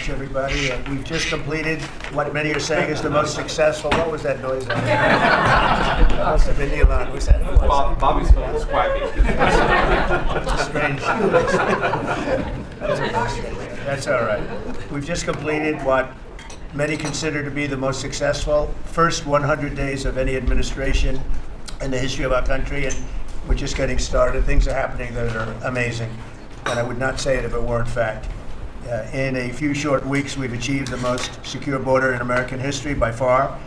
much, everybody. We've just completed what many are saying is the most successful. What was that noise? That must have been Elon. Was that? Bobby's phone was quacking. Strange. That's all right. We've just completed what many consider to be the most successful first 100 days of any administration in the history of our country, and we're just getting started. Things are happening that are amazing, and I would not say it if it weren't fact. In a few short weeks, we've achieved the most secure border in American history by far,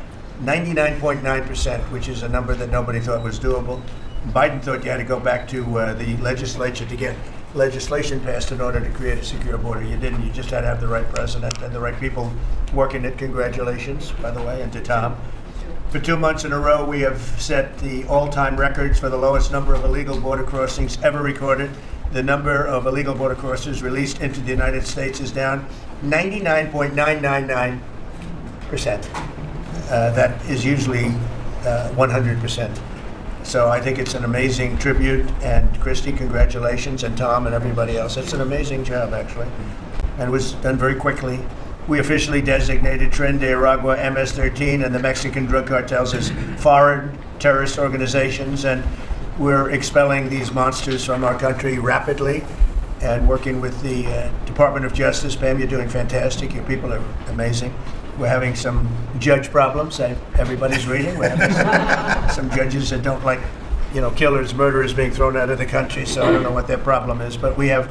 99.9%, which is a number that nobody thought was doable. Biden thought you had to go back to the legislature to get legislation passed in order to create a secure border. You didn't. You just had to have the right president and the right people working it. Congratulations, by the way, and to Tom. For 2 months in a row, we have set the all-time records for the lowest number of illegal border crossings ever recorded. The number of illegal border crossers released into the United States is down 99.999%. That is usually 100%. So I think it's an amazing tribute, and Christy, congratulations, and Tom and everybody else. It's an amazing job, actually, and it was done very quickly. We officially designated Tren de Aragua, MS-13, and the Mexican drug cartels as foreign terrorist organizations, and we're expelling these monsters from our country rapidly and working with the Department of Justice. Pam, you're doing fantastic. Your people are amazing. We're having some judge problems. Everybody's reading. We're having some judges that don't like, killers, murderers being thrown out of the country, so I don't know what their problem is, but we have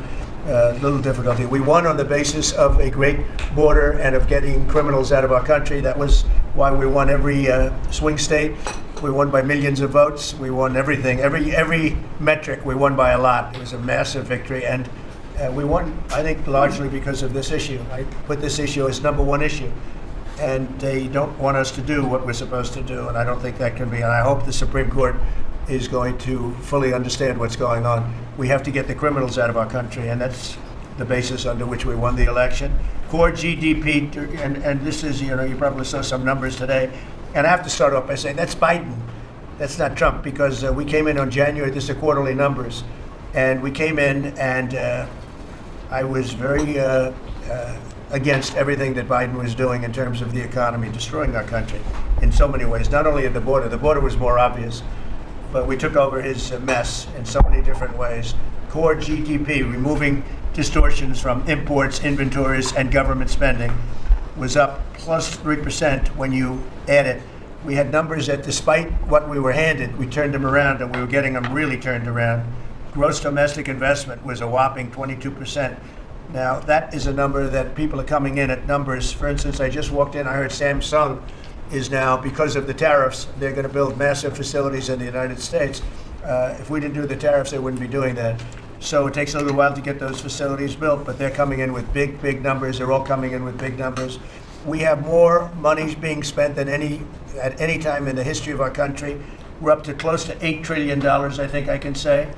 little difficulty. We won on the basis of a great border and of getting criminals out of our country. That was why we won every swing state. We won by millions of votes. We won everything. Every metric we won by a lot. It was a massive victory, and we won, I think, largely because of this issue. I put this issue as number one issue, and they don't want us to do what we're supposed to do, and I don't think that can be. And I hope the Supreme Court is going to fully understand what's going on. We have to get the criminals out of our country, and that's the basis under which we won the election. Core GDP, and this is, you probably saw some numbers today, and I have to start off by saying that's Biden. That's not Trump, because we came in on January, this is quarterly numbers, and we came in and I was very against everything that Biden was doing in terms of the economy, destroying our country in so many ways, not only at the border was more obvious, but we took over his mess in so many different ways. Core GDP, removing distortions from imports, inventories, and government spending, was up plus 3% when you add it. We had numbers that, despite what we were handed, we turned them around, and we were getting them really turned around. Gross domestic investment was a whopping 22%. Now, that is a number that people are coming in at numbers. For instance, I just walked in, I heard Samsung is now, because of the tariffs, they're going to build massive facilities in the United States. If we didn't do the tariffs, they wouldn't be doing that. So it takes a little while to get those facilities built, but they're coming in with big, big numbers. They're all coming in with big numbers. We have more money being spent than at any time in the history of our country. We're up to close to $8 trillion, I think I can say.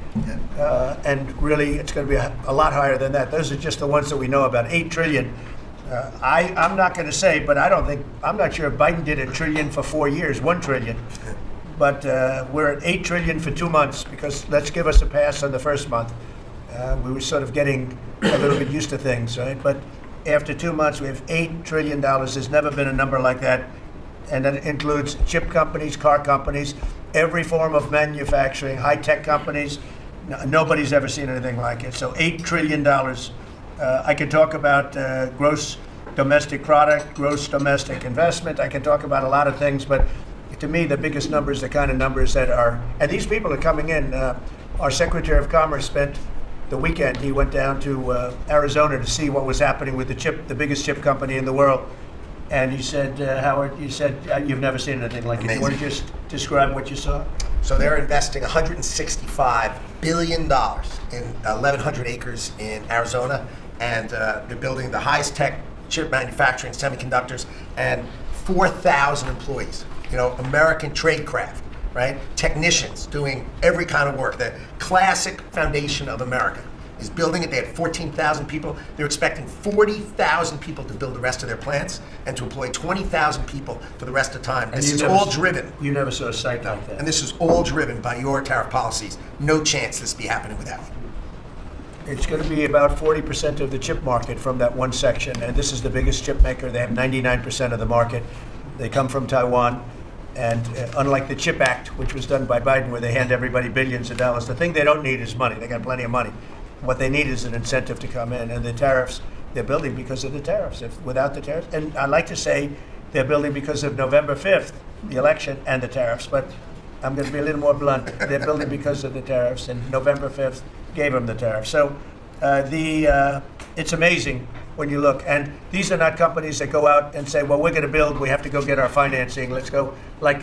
And really, it's going to be a lot higher than that. Those are just the ones that we know about, $8 trillion. I'm not going to say, but I'm not sure if Biden did $1 trillion for 4 years, $1 trillion. But we're at $8 trillion for 2 months, because let's give us a pass on the first month. We were sort of getting a little bit used to things, right? But after 2 months, we have $8 trillion. There's never been a number like that. And that includes chip companies, car companies, every form of manufacturing, high-tech companies. Nobody's ever seen anything like it. So $8 trillion. I could talk about gross domestic product, gross domestic investment. I can talk about a lot of things, but to me, the biggest numbers, the kind of numbers that are, and these people are coming in. Our Secretary of Commerce spent the weekend, he went down to Arizona to see what was happening with the biggest chip company in the world. And he said, Howard, you said you've never seen anything like it. You want to just describe what you saw? So they're investing $165 billion in 1,100 acres in Arizona, and they're building the highest tech chip manufacturing, semiconductors, and 4,000 employees. American tradecraft, right? Technicians doing every kind of work. The classic foundation of America is building it. They had 14,000 people. They're expecting 40,000 people to build the rest of their plants and to employ 20,000 people for the rest of the time. This is all driven. You never saw a site like that. And this is all driven by your tariff policies. No chance this be happening without you. It's going to be about 40% of the chip market from that one section, and this is the biggest chip maker. They have 99% of the market. They come from Taiwan, and unlike the CHIP Act, which was done by Biden, where they hand everybody billions of dollars, the thing they don't need is money. They got plenty of money. What they need is an incentive to come in, and the tariffs, they're building because of the tariffs. If without the tariffs, and I like to say they're building because of November 5th, the election, and the tariffs, but I'm going to be a little more blunt. They're building because of the tariffs, and November 5th gave them the tariffs. So it's amazing when you look. And these are not companies that go out and say, well, we're going to build, we have to go get our financing. Let's go. Like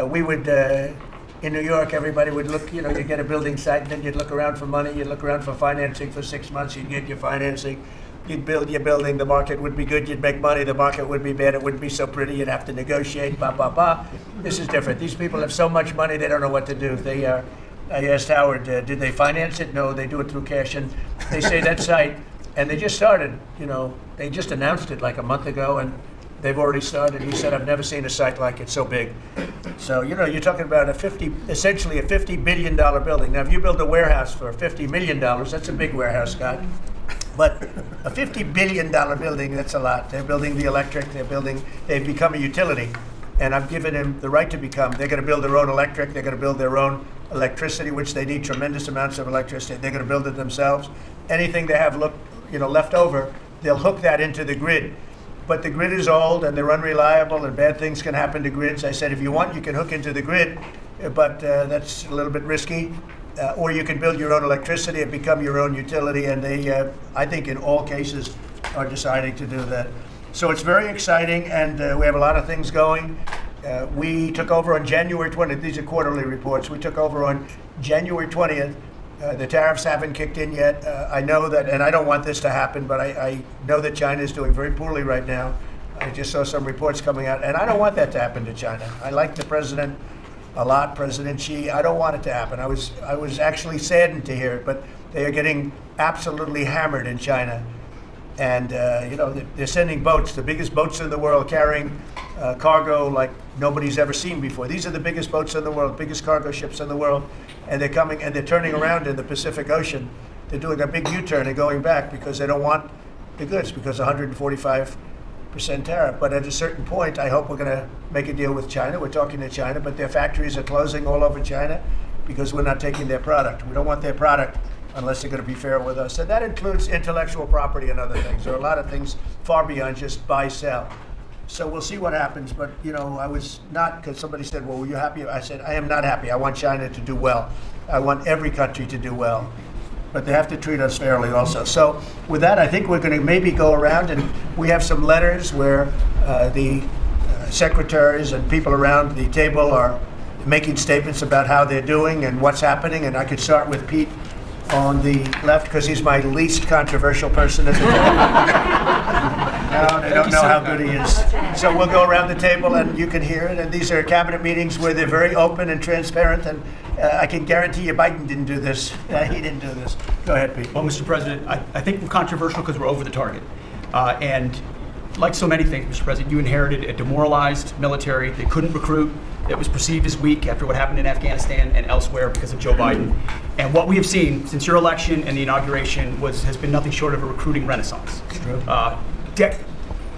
we would, in New York, everybody would look, you get a building site, and then you'd look around for money. You'd look around for financing for 6 months. You'd get your financing. You'd build your building. The market would be good. You'd make money. The market would be bad. It wouldn't be so pretty. You'd have to negotiate. Blah, blah, blah. This is different. These people have so much money, they don't know what to do. I asked Howard, did they finance it? No, they do it through cash. And they say that site, and they just started, they just announced it like a month ago, and they've already started. He said, I've never seen a site like it so big. So, you're talking about essentially a $50 billion building. Now, if you build a warehouse for $50 million, that's a big warehouse, Scott. But a $50 billion building, that's a lot. They're building the electric, they've become a utility. And I've given them the right to become. They're going to build their own electric, they're going to build their own electricity, which they need tremendous amounts of electricity. They're going to build it themselves. Anything they have left over, they'll hook that into the grid. But the grid is old and they're unreliable and bad things can happen to grids. I said, if you want, you can hook into the grid, but that's a little bit risky. Or you can build your own electricity and become your own utility. And they, I think in all cases, are deciding to do that. So it's very exciting, and we have a lot of things going. We took over on January 20th. These are quarterly reports. We took over on January 20th. The tariffs haven't kicked in yet. I know that, and I don't want this to happen, but I know that China is doing very poorly right now. I just saw some reports coming out, and I don't want that to happen to China. I like the president a lot, President Xi. I don't want it to happen. I was actually saddened to hear it, but they are getting absolutely hammered in China. And they're sending boats, the biggest boats in the world, carrying cargo like nobody's ever seen before. These are the biggest boats in the world, biggest cargo ships in the world, and they're coming and they're turning around in the Pacific Ocean. They're doing a big U-turn and going back because they don't want the goods, because 145% tariff. But at a certain point, I hope we're going to make a deal with China. We're talking to China, but their factories are closing all over China because we're not taking their product. We don't want their product unless they're going to be fair with us. And that includes intellectual property and other things. There are a lot of things far beyond just buy, sell. So we'll see what happens. But, I was not, because somebody said, well, were you happy? I said, I am not happy. I want China to do well. I want every country to do well. But they have to treat us fairly also. So with that, I think we're going to maybe go around, and we have some letters where the secretaries and people around the table are making statements about how they're doing and what's happening. And I could start with Pete on the left, because he's my least controversial person at the table. No, they don't know how good he is. So we'll go around the table and you can hear it. And these are cabinet meetings where they're very open and transparent. And I can guarantee you Biden didn't do this. He didn't do this. Go ahead, Pete. Well, Mr. President, I think we're controversial because we're over the target. And like so many things, Mr. President, you inherited a demoralized military. They couldn't recruit. It was perceived as weak after what happened in Afghanistan and elsewhere because of Joe Biden. And what we have seen since your election and the inauguration has been nothing short of a recruiting renaissance. It's true.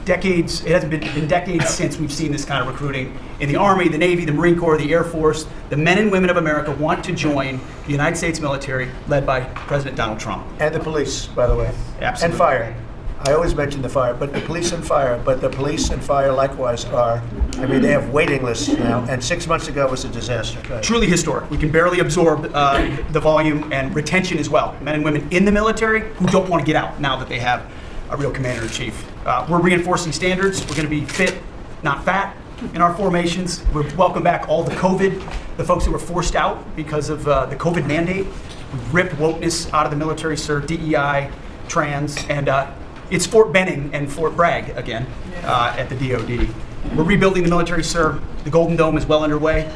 Decades, it hasn't been decades since we've seen this kind of recruiting in the Army, the Navy, the Marine Corps, the Air Force. The men and women of America want to join the United States military led by President Donald Trump. And the police, by the way. Absolutely. And fire. I always mention the fire, but the police and fire. But the police and fire likewise they have waiting lists now, and 6 months ago was a disaster. Truly historic. We can barely absorb the volume and retention as well. Men and women in the military who don't want to get out now that they have a real commander-in-chief. We're reinforcing standards. We're going to be fit, not fat, in our formations. We're welcome back all the folks who were forced out because of the COVID mandate. We've ripped wokeness out of the military, sir, DEI, trans, and it's Fort Benning and Fort Bragg again at the DOD. We're rebuilding the military, sir. The Golden Dome is well underway.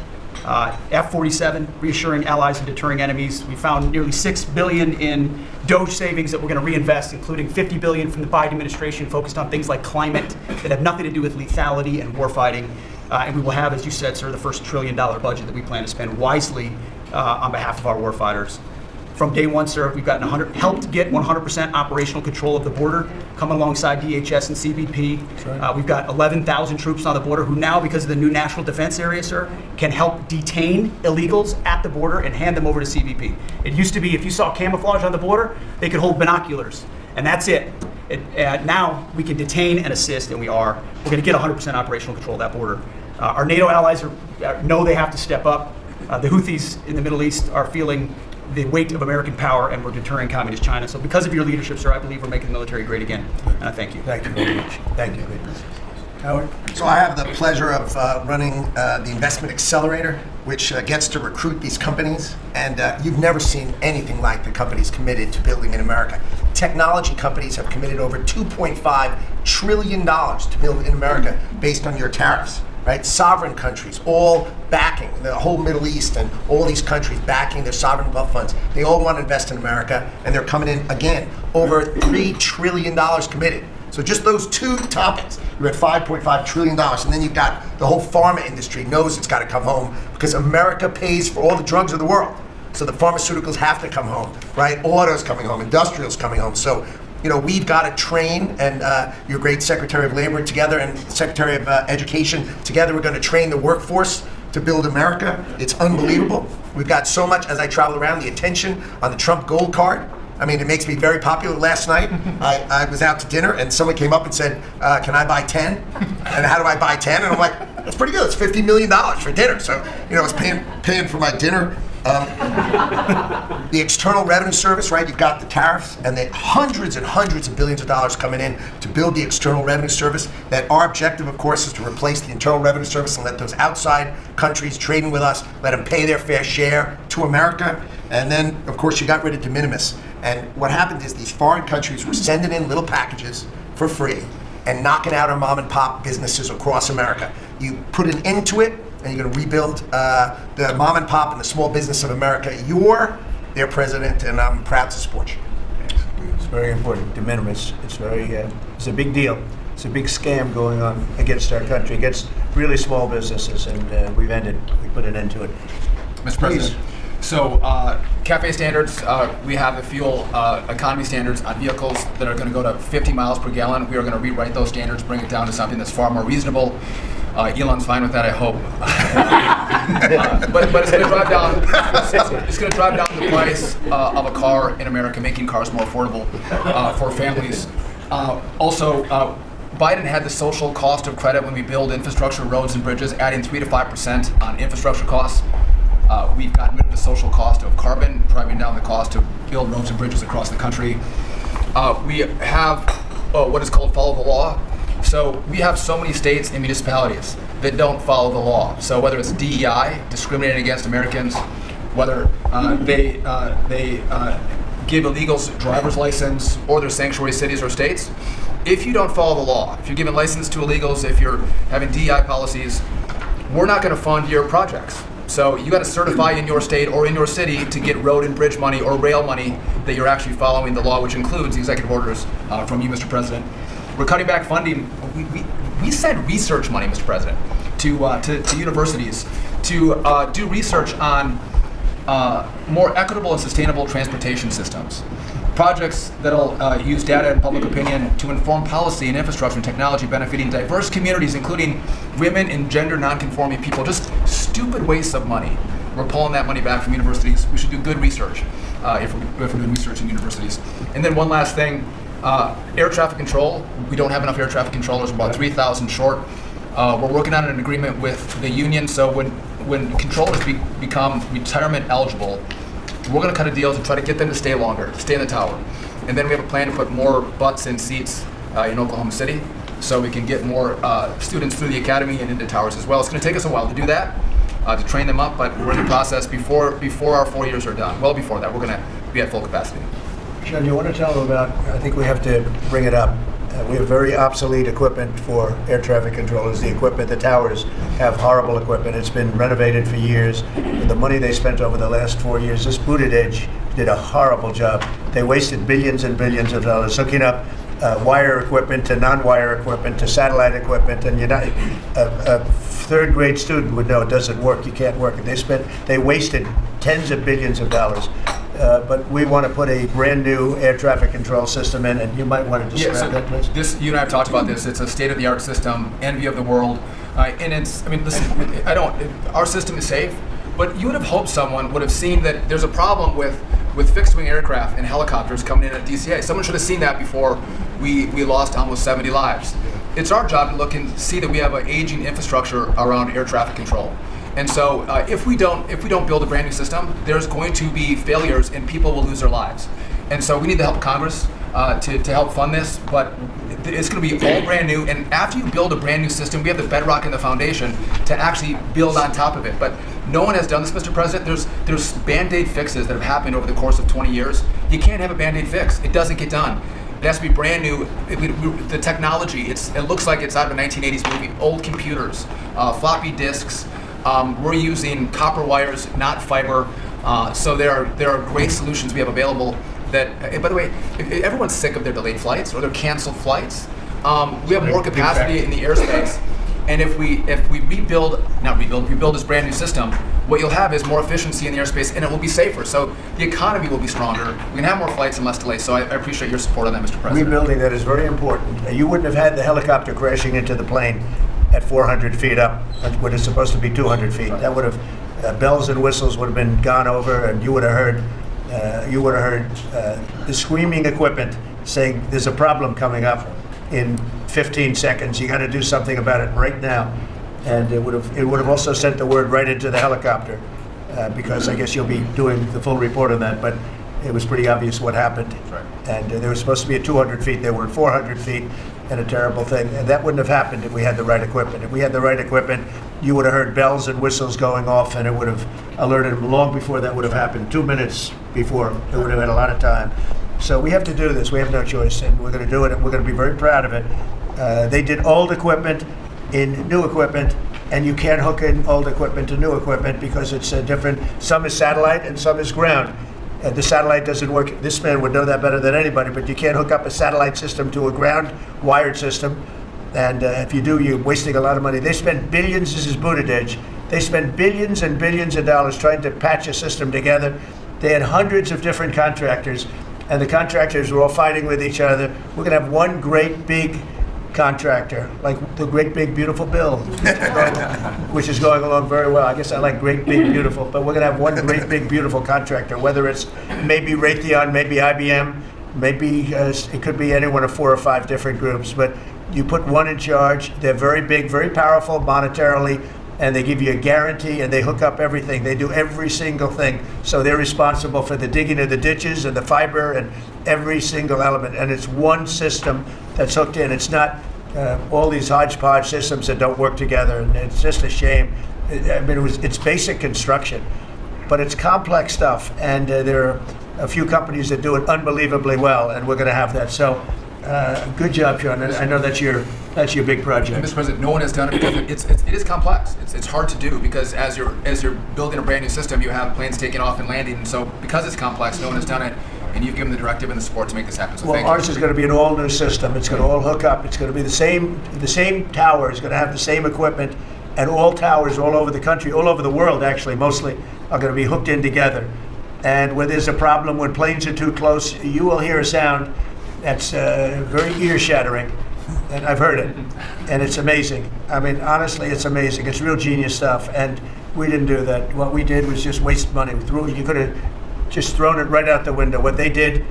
F-47, reassuring allies and deterring enemies. We found nearly $6 billion in DOGE savings that we're going to reinvest, including $50 billion from the Biden administration focused on things like climate that have nothing to do with lethality and warfighting. And we will have, as you said, sir, the first $1 trillion budget that we plan to spend wisely on behalf of our warfighters. from day one, sir, we've gotten helped get 100% operational control of the border, coming alongside DHS and CBP. right. We've got 11,000 troops on the border who now, because of the new national defense area, sir, can help detain illegals at the border and hand them over to CBP. It used to be if you saw camouflage on the border, they could hold binoculars, and that's it. Now we can detain and assist, and we're going to get 100% operational control of that border. Our NATO allies know they have to step up. The Houthis in the Middle East are feeling the weight of American power, and we're deterring communist China. So because of your leadership, sir, I believe we're making the military great again, and I thank you. Thank you very much. Thank you. Howard? So I have the pleasure of running the Investment Accelerator, which gets to recruit these companies. And you've never seen anything like the companies committed to building in America. Technology companies have committed over $2.5 trillion to build in America based on your tariffs. Right? Sovereign countries, all backing, the whole Middle East and all these countries backing their sovereign wealth funds. They all want to invest in America, and they're coming in, again, over $3 trillion committed. So just those two topics, you're at $5.5 trillion, and then you've got the whole pharma industry knows it's got to come home because America pays for all the drugs of the world. So the pharmaceuticals have to come home, right? Auto's coming home, industrial's coming home. So, we've got to train, and your great Secretary of Labor together and Secretary of Education together, we're going to train the workforce to build America. It's unbelievable. We've got so much, as I travel around, the attention on the Trump Gold Card. I mean, it makes me very popular. Last night, I was out to dinner, and someone came up and said, can I buy 10? And how do I buy 10? And I'm like, that's pretty good. It's $50 million for dinner. So, I was paying for my dinner. The External Revenue Service, right? You've got the tariffs and the hundreds and hundreds of billions of dollars coming in to build the External Revenue Service. That our objective, of course, is to replace the Internal Revenue Service and let those outside countries trading with us, let them pay their fair share to America. And then, of course, you got rid of de minimis. And what happened is these foreign countries were sending in little packages for free and knocking out our mom and pop businesses across America. You put an end to it, and you're going to rebuild the mom and pop and the small business of America. You're their president, and I'm proud to support you. It's very important. De minimis. It's a big deal. It's a big scam going on against our country, against really small businesses, and we put an end to it. Mr. President. So, CAFE standards, we have the fuel economy standards on vehicles that are going to go to 50 miles per gallon. We are going to rewrite those standards, bring it down to something that's far more reasonable. Elon's fine with that, I hope. But it's going to drive down. It's going to drive down the price of a car in America, making cars more affordable for families. Also, Biden had the social cost of credit when we build infrastructure, roads, and bridges, adding 3 to 5% on infrastructure costs. We've gotten rid of the social cost of carbon, driving down the cost to build roads and bridges across the country. We have what is called follow the law. So we have so many states and municipalities that don't follow the law. So whether it's DEI, discriminating against Americans, whether they give illegals driver's license, or their sanctuary cities or states, if you don't follow the law, if you're giving license to illegals, if you're having DEI policies, we're not going to fund your projects. So you got to certify in your state or in your city to get road and bridge money or rail money that you're actually following the law, which includes the executive orders from you, Mr. President. We're cutting back funding. We send research money, Mr. President, to universities to do research on more equitable and sustainable transportation systems. Projects that'll use data and public opinion to inform policy and infrastructure and technology benefiting diverse communities, including women and gender non-conforming people. Just stupid wastes of money. We're pulling that money back from universities. We should do good research if we're doing research in universities. And then one last thing, air traffic control. We don't have enough air traffic controllers. We're about 3,000 short. We're working on an agreement with the union, so when controllers become retirement eligible, we're going to cut a deal to try to get them to stay longer, to stay in the tower. And then we have a plan to put more butts in seats in Oklahoma City, so we can get more students through the academy and into towers as well. It's going to take us a while to do that, to train them up, but we're in the process before our 4 years are done. Well before that, we're going to be at full capacity. Sean, you want to tell them about, I think we have to bring it up, we have very obsolete equipment for air traffic controllers. The equipment, the towers have horrible equipment. It's been renovated for years. The money they spent over the last 4 years, this Booted Edge did a horrible job. They wasted billions and billions of dollars hooking up wire equipment to non-wire equipment to satellite equipment, and a third grade student would know it doesn't work. You can't work it. They wasted tens of billions of dollars. but we want to put a brand new air traffic control system in, and you might want to describe that, please. You and I have talked about this. It's a state-of-the-art system, envy of the world, and it's. I mean, listen. Our system is safe, but you would have hoped someone would have seen that there's a problem with fixed-wing aircraft and helicopters coming in at DCA. Someone should have seen that before we lost almost 70 lives. It's our job to look and see that we have an aging infrastructure around air traffic control. And so if we don't build a brand new system, there's going to be failures and people will lose their lives. And so we need the help of Congress to help fund this, but it's going to be all brand new. And after you build a brand new system, we have the bedrock and the foundation to actually build on top of it. But no one has done this, Mr. President. There's Band-Aid fixes that have happened over the course of 20 years. You can't have a Band-Aid fix. It doesn't get done. It has to be brand new. The technology, it looks like it's out of a 1980s movie. Old computers, floppy disks. We're using copper wires, not fiber. So there are great solutions we have available that, by the way, if everyone's sick of their delayed flights or their canceled flights, we have more capacity in the airspace. And if we build this brand new system, what you'll have is more efficiency in the airspace, and it will be safer. So the economy will be stronger. We can have more flights and less delays. So I appreciate your support on that, Mr. President. Rebuilding that is very important. You wouldn't have had the helicopter crashing into the plane at 400 feet up, when it's supposed to be 200 feet. That would have bells and whistles would have been gone over, and you would have heard the screaming equipment saying, "There's a problem coming up in 15 seconds. You got to do something about it right now." And it would have also sent the word right into the helicopter, because I guess you'll be doing the full report on that. But it was pretty obvious what happened. Right. And they were supposed to be at 200 feet. They were at 400 feet. And a terrible thing. And that wouldn't have happened if we had the right equipment. If we had the right equipment, you would have heard bells and whistles going off, and it would have alerted them long before that would have happened. 2 minutes before, it would have had a lot of time. So we have to do this. We have no choice, and we're going to do it, and we're going to be very proud of it. They did old equipment in new equipment, and you can't hook in old equipment to new equipment because it's different. Some is satellite and some is ground. The satellite doesn't work. This man would know that better than anybody, but you can't hook up a satellite system to a ground wired system. And if you do, you're wasting a lot of money. They spend billions, this is Buttigieg, they spend billions and billions of dollars trying to patch a system together. They had hundreds of different contractors, and the contractors were all fighting with each other. We're going to have one great big contractor, like the Great Big Beautiful Bill, which is going along very well. I guess I like Great Big Beautiful, but we're going to have one Great Big Beautiful contractor, whether it's maybe Raytheon, maybe IBM, maybe it could be any one of 4 or 5 different groups, but you put one in charge. They're very big, very powerful monetarily, and they give you a guarantee, and they hook up everything. They do every single thing. So they're responsible for the digging of the ditches and the fiber and every single element. And it's one system that's hooked in. It's not all these hodgepodge systems that don't work together, and it's just a shame. It's basic construction, but it's complex stuff, and there are a few companies that do it unbelievably well, and we're going to have that. So good job, Sean. I know that's your big project. And Mr. President, no one has done it because it is complex. It's hard to do because as you're building a brand new system, you have planes taking off and landing, and so because it's complex, no one has done it. And you've given the directive and the support to make this happen. So well, ours is going to be an all-new system. It's going to all hook up. It's going to be the same tower is going to have the same equipment, and all towers all over the country, all over the world actually, mostly, are going to be hooked in together. And when there's a problem, when planes are too close, you will hear a sound that's very ear-shattering, and I've heard it, and it's amazing. I mean, honestly, it's amazing. It's real genius stuff, and we didn't do that. What we did was just waste money. You could have just thrown it right out the window. What they did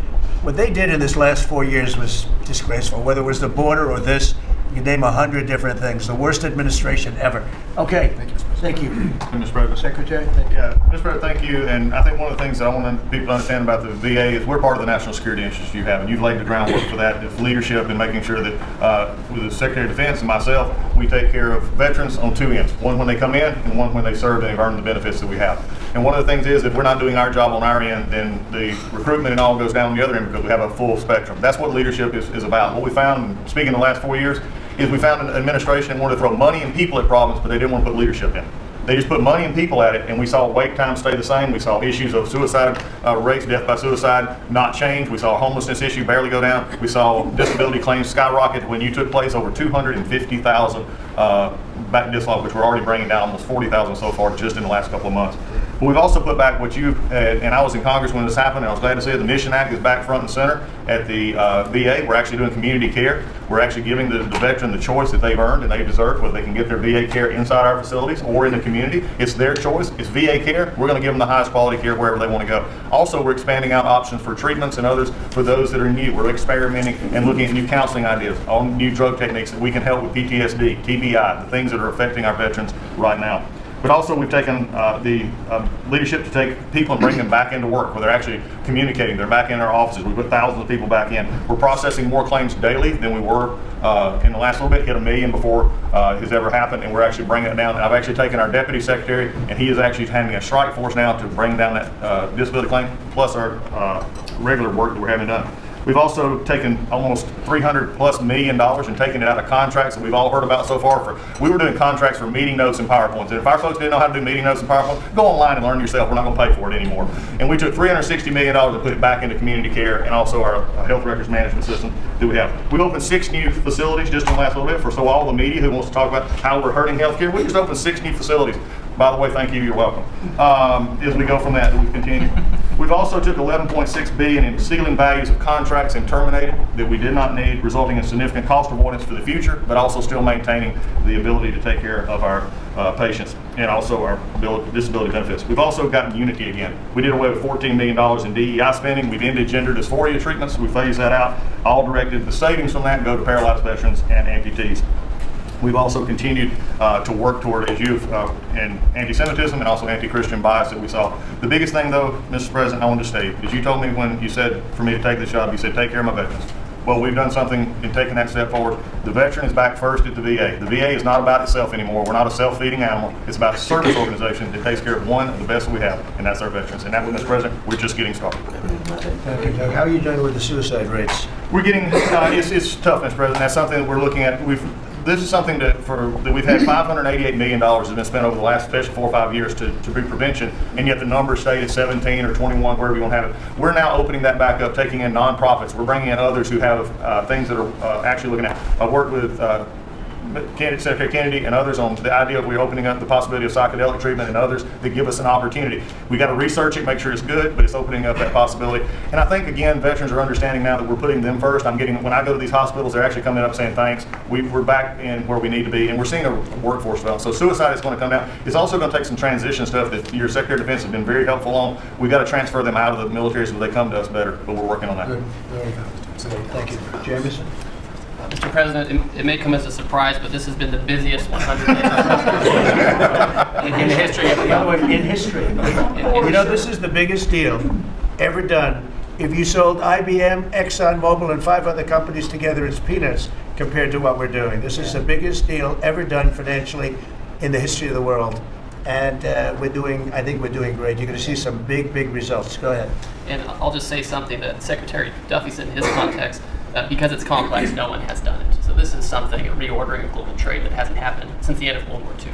in this last 4 years was disgraceful. Whether it was the border or this, you can name 100 different things. The worst administration ever. Okay. Thank you. Mr. President. Secretary, thank you. Yeah, Mr. President, thank you. And I think one of the things that I want people to understand about the VA is we're part of the national security interest you have, and you've laid the groundwork for that, the leadership and making sure that with the Secretary of Defense and myself, we take care of veterans on 2 ends, one when they come in and one when they serve and they've earned the benefits that we have. And one of the things is if we're not doing our job on our end, then the recruitment and all goes down on the other end because we have a full spectrum. That's what leadership is about. What we found, speaking the last 4 years, is we found an administration that wanted to throw money and people at problems, but they didn't want to put leadership in. They just put money and people at it, and we saw wait times stay the same. We saw issues of suicide rates, death by suicide, not change. We saw homelessness issue barely go down. We saw disability claims skyrocket when you took place over 250,000 back in dislodge, which we're already bringing down almost 40,000 so far just in the last couple of months. But we've also put back what you, and I was in Congress when this happened, and I was glad to see it, the Mission Act is back front and center at the VA. We're actually doing community care. We're actually giving the veteran the choice that they've earned and they deserve, whether they can get their VA care inside our facilities or in the community. It's their choice. It's VA care. We're going to give them the highest quality care wherever they want to go. Also, we're expanding out options for treatments and others for those that are new. We're experimenting and looking at new counseling ideas, all new drug techniques that we can help with PTSD, TBI, the things that are affecting our veterans right now. But also we've taken the leadership to take people and bring them back into work where they're actually communicating. They're back in our offices. We put thousands of people back in. We're processing more claims daily than we were in the last little bit, hit 1 million before has ever happened, and we're actually bringing it down. I've actually taken our deputy secretary, and he is actually handling a strike force now to bring down that disability claim, plus our regular work that we're having done. We've also taken almost $300+ million and taken it out of contracts that we've all heard about so far. We were doing contracts for meeting notes and PowerPoints. And if our folks didn't know how to do meeting notes and PowerPoints, go online and learn yourself. We're not going to pay for it anymore. And we took $360 million and put it back into community care and also our health records management system that we have. We opened 6 new facilities just in the last little bit so all the media who wants to talk about how we're hurting healthcare, we just opened 6 new facilities. By the way, thank you, you're welcome. As we go from that, we continue. We've also took $11.6 billion in ceiling values of contracts and terminated that we did not need, resulting in significant cost avoidance for the future, but also still maintaining the ability to take care of our patients and also our disability benefits. We've also gotten unity again. We did away with $14 million in DEI spending. We've ended gender dysphoria treatments. We phased that out. All directed the savings from that go to paralyzed veterans and amputees. We've also continued to work toward, as you've, in anti-Semitism and also anti-Christian bias that we saw. The biggest thing, though, Mr. President, I want to state, is you told me when you said for me to take this job, you said take care of my veterans. Well, we've done something in taking that step forward. The veteran is back first at the VA. The VA is not about itself anymore. We're not a self-feeding animal. It's about a service organization that takes care of one of the best we have, and that's our veterans. And that, Mr. President, we're just getting started. Thank you, Doug. How are you doing with the suicide rates? We're getting, it's tough, Mr. President. That's something that we're looking at. This is something that we've had $588 million has been spent over the last 4 or 5 years to be prevention, and yet the numbers stayed at 17 or 21, wherever you want to have it. We're now opening that back up, taking in nonprofits. We're bringing in others who have things that are actually looking at. I worked with Secretary Kennedy and others on the idea of we're opening up the possibility of psychedelic treatment and others that give us an opportunity. We got to research it, make sure it's good, but it's opening up that possibility. And I think, again, veterans are understanding now that we're putting them first. When I go to these hospitals, they're actually coming up saying thanks. We're back in where we need to be, and we're seeing a workforce develop. So suicide is going to come down. It's also going to take some transition stuff that your Secretary of Defense has been very helpful on. We've got to transfer them out of the military so they come to us better, but we're working on that. Good. Very good. Thank you. Jameson? Mr. President, it may come as a surprise, but this has been the busiest 100 days in the history of the government. In history. You know, this is the biggest deal ever done. If you sold IBM, ExxonMobil, and 5 other companies together, it's peanuts compared to what we're doing. This is the biggest deal ever done financially in the history of the world. And I think we're doing great. You're going to see some big, big results. Go ahead. And I'll just say something that Secretary Duffy said in his context. Because it's complex, no one has done it. So this is something, a reordering of global trade that hasn't happened since the end of World War II.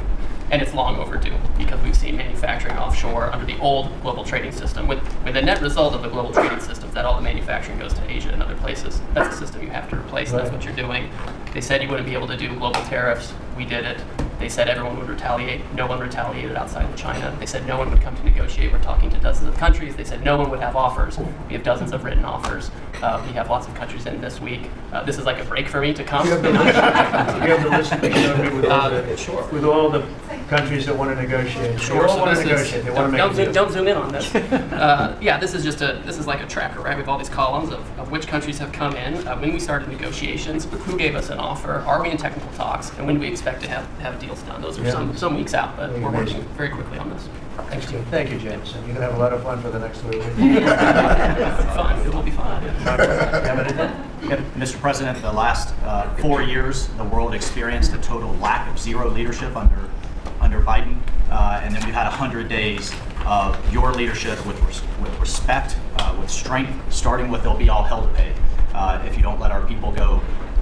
And it's long overdue because we've seen manufacturing offshore under the old global trading system with the net result of the global trading system that all the manufacturing goes to Asia and other places. That's a system you have to replace. That's what you're doing. They said you wouldn't be able to do global tariffs. We did it. They said everyone would retaliate. No one retaliated outside of China. They said no one would come to negotiate. We're talking to dozens of countries. They said no one would have offers. We have dozens of written offers. We have lots of countries in this week. This is like a break for me to come. You have the list with all the countries that want to negotiate. Sure. They all want to negotiate. They want to make a deal. Don't zoom in on this. Yeah, this is like a tracker, right? We have all these columns of which countries have come in, when we started negotiations, who gave us an offer, are we in technical talks, and when do we expect to have deals done. Those are some weeks out, but we're working very quickly on this. Thanks, Tim. Thank you, Jameson. You're going to have a lot of fun for the next week. Fun. It will be fun. Mr. President, the last 4 years, the world experienced a total lack of zero leadership under Biden, and then we've had 100 days of your leadership with respect, with strength, starting with they'll be all hell to pay if you don't let our people go.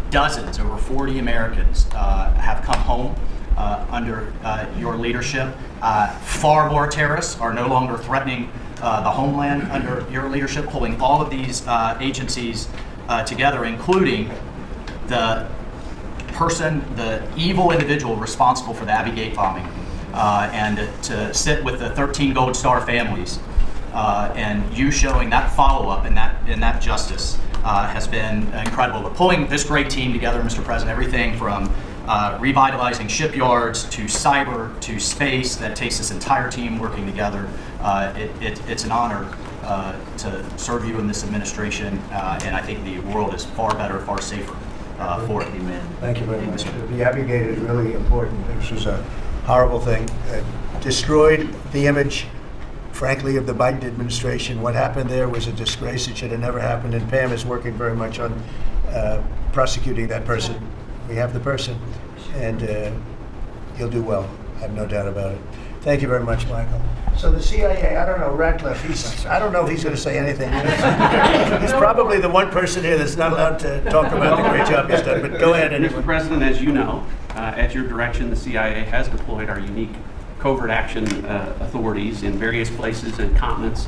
Dozens, over 40 Americans have come home under your leadership. Far more terrorists are no longer threatening the homeland under your leadership, pulling all of these agencies together, including the evil individual responsible for the Abbey Gate bombing. and to sit with the 13 Gold Star families, and you showing that follow-up and that justice has been incredible. But pulling this great team together, Mr. President, everything from revitalizing shipyards to cyber to space, that takes this entire team working together. It's an honor to serve you in this administration, and I think the world is far better, far safer for it. Amen. Thank you very much. The Abnegate is really important. This was a horrible thing. It destroyed the image, frankly, of the Biden administration. What happened there was a disgrace. It should have never happened, and Pam is working very much on prosecuting that person. We have the person, and he'll do well. I have no doubt about it. Thank you very much, Michael. So the CIA, I don't know, Ratcliffe, I don't know if he's going to say anything. He's probably the one person here that's not allowed to talk about the great job he's done, but go ahead anyway. Mr. President, as you know, at your direction, the CIA has deployed our unique covert action authorities in various places and continents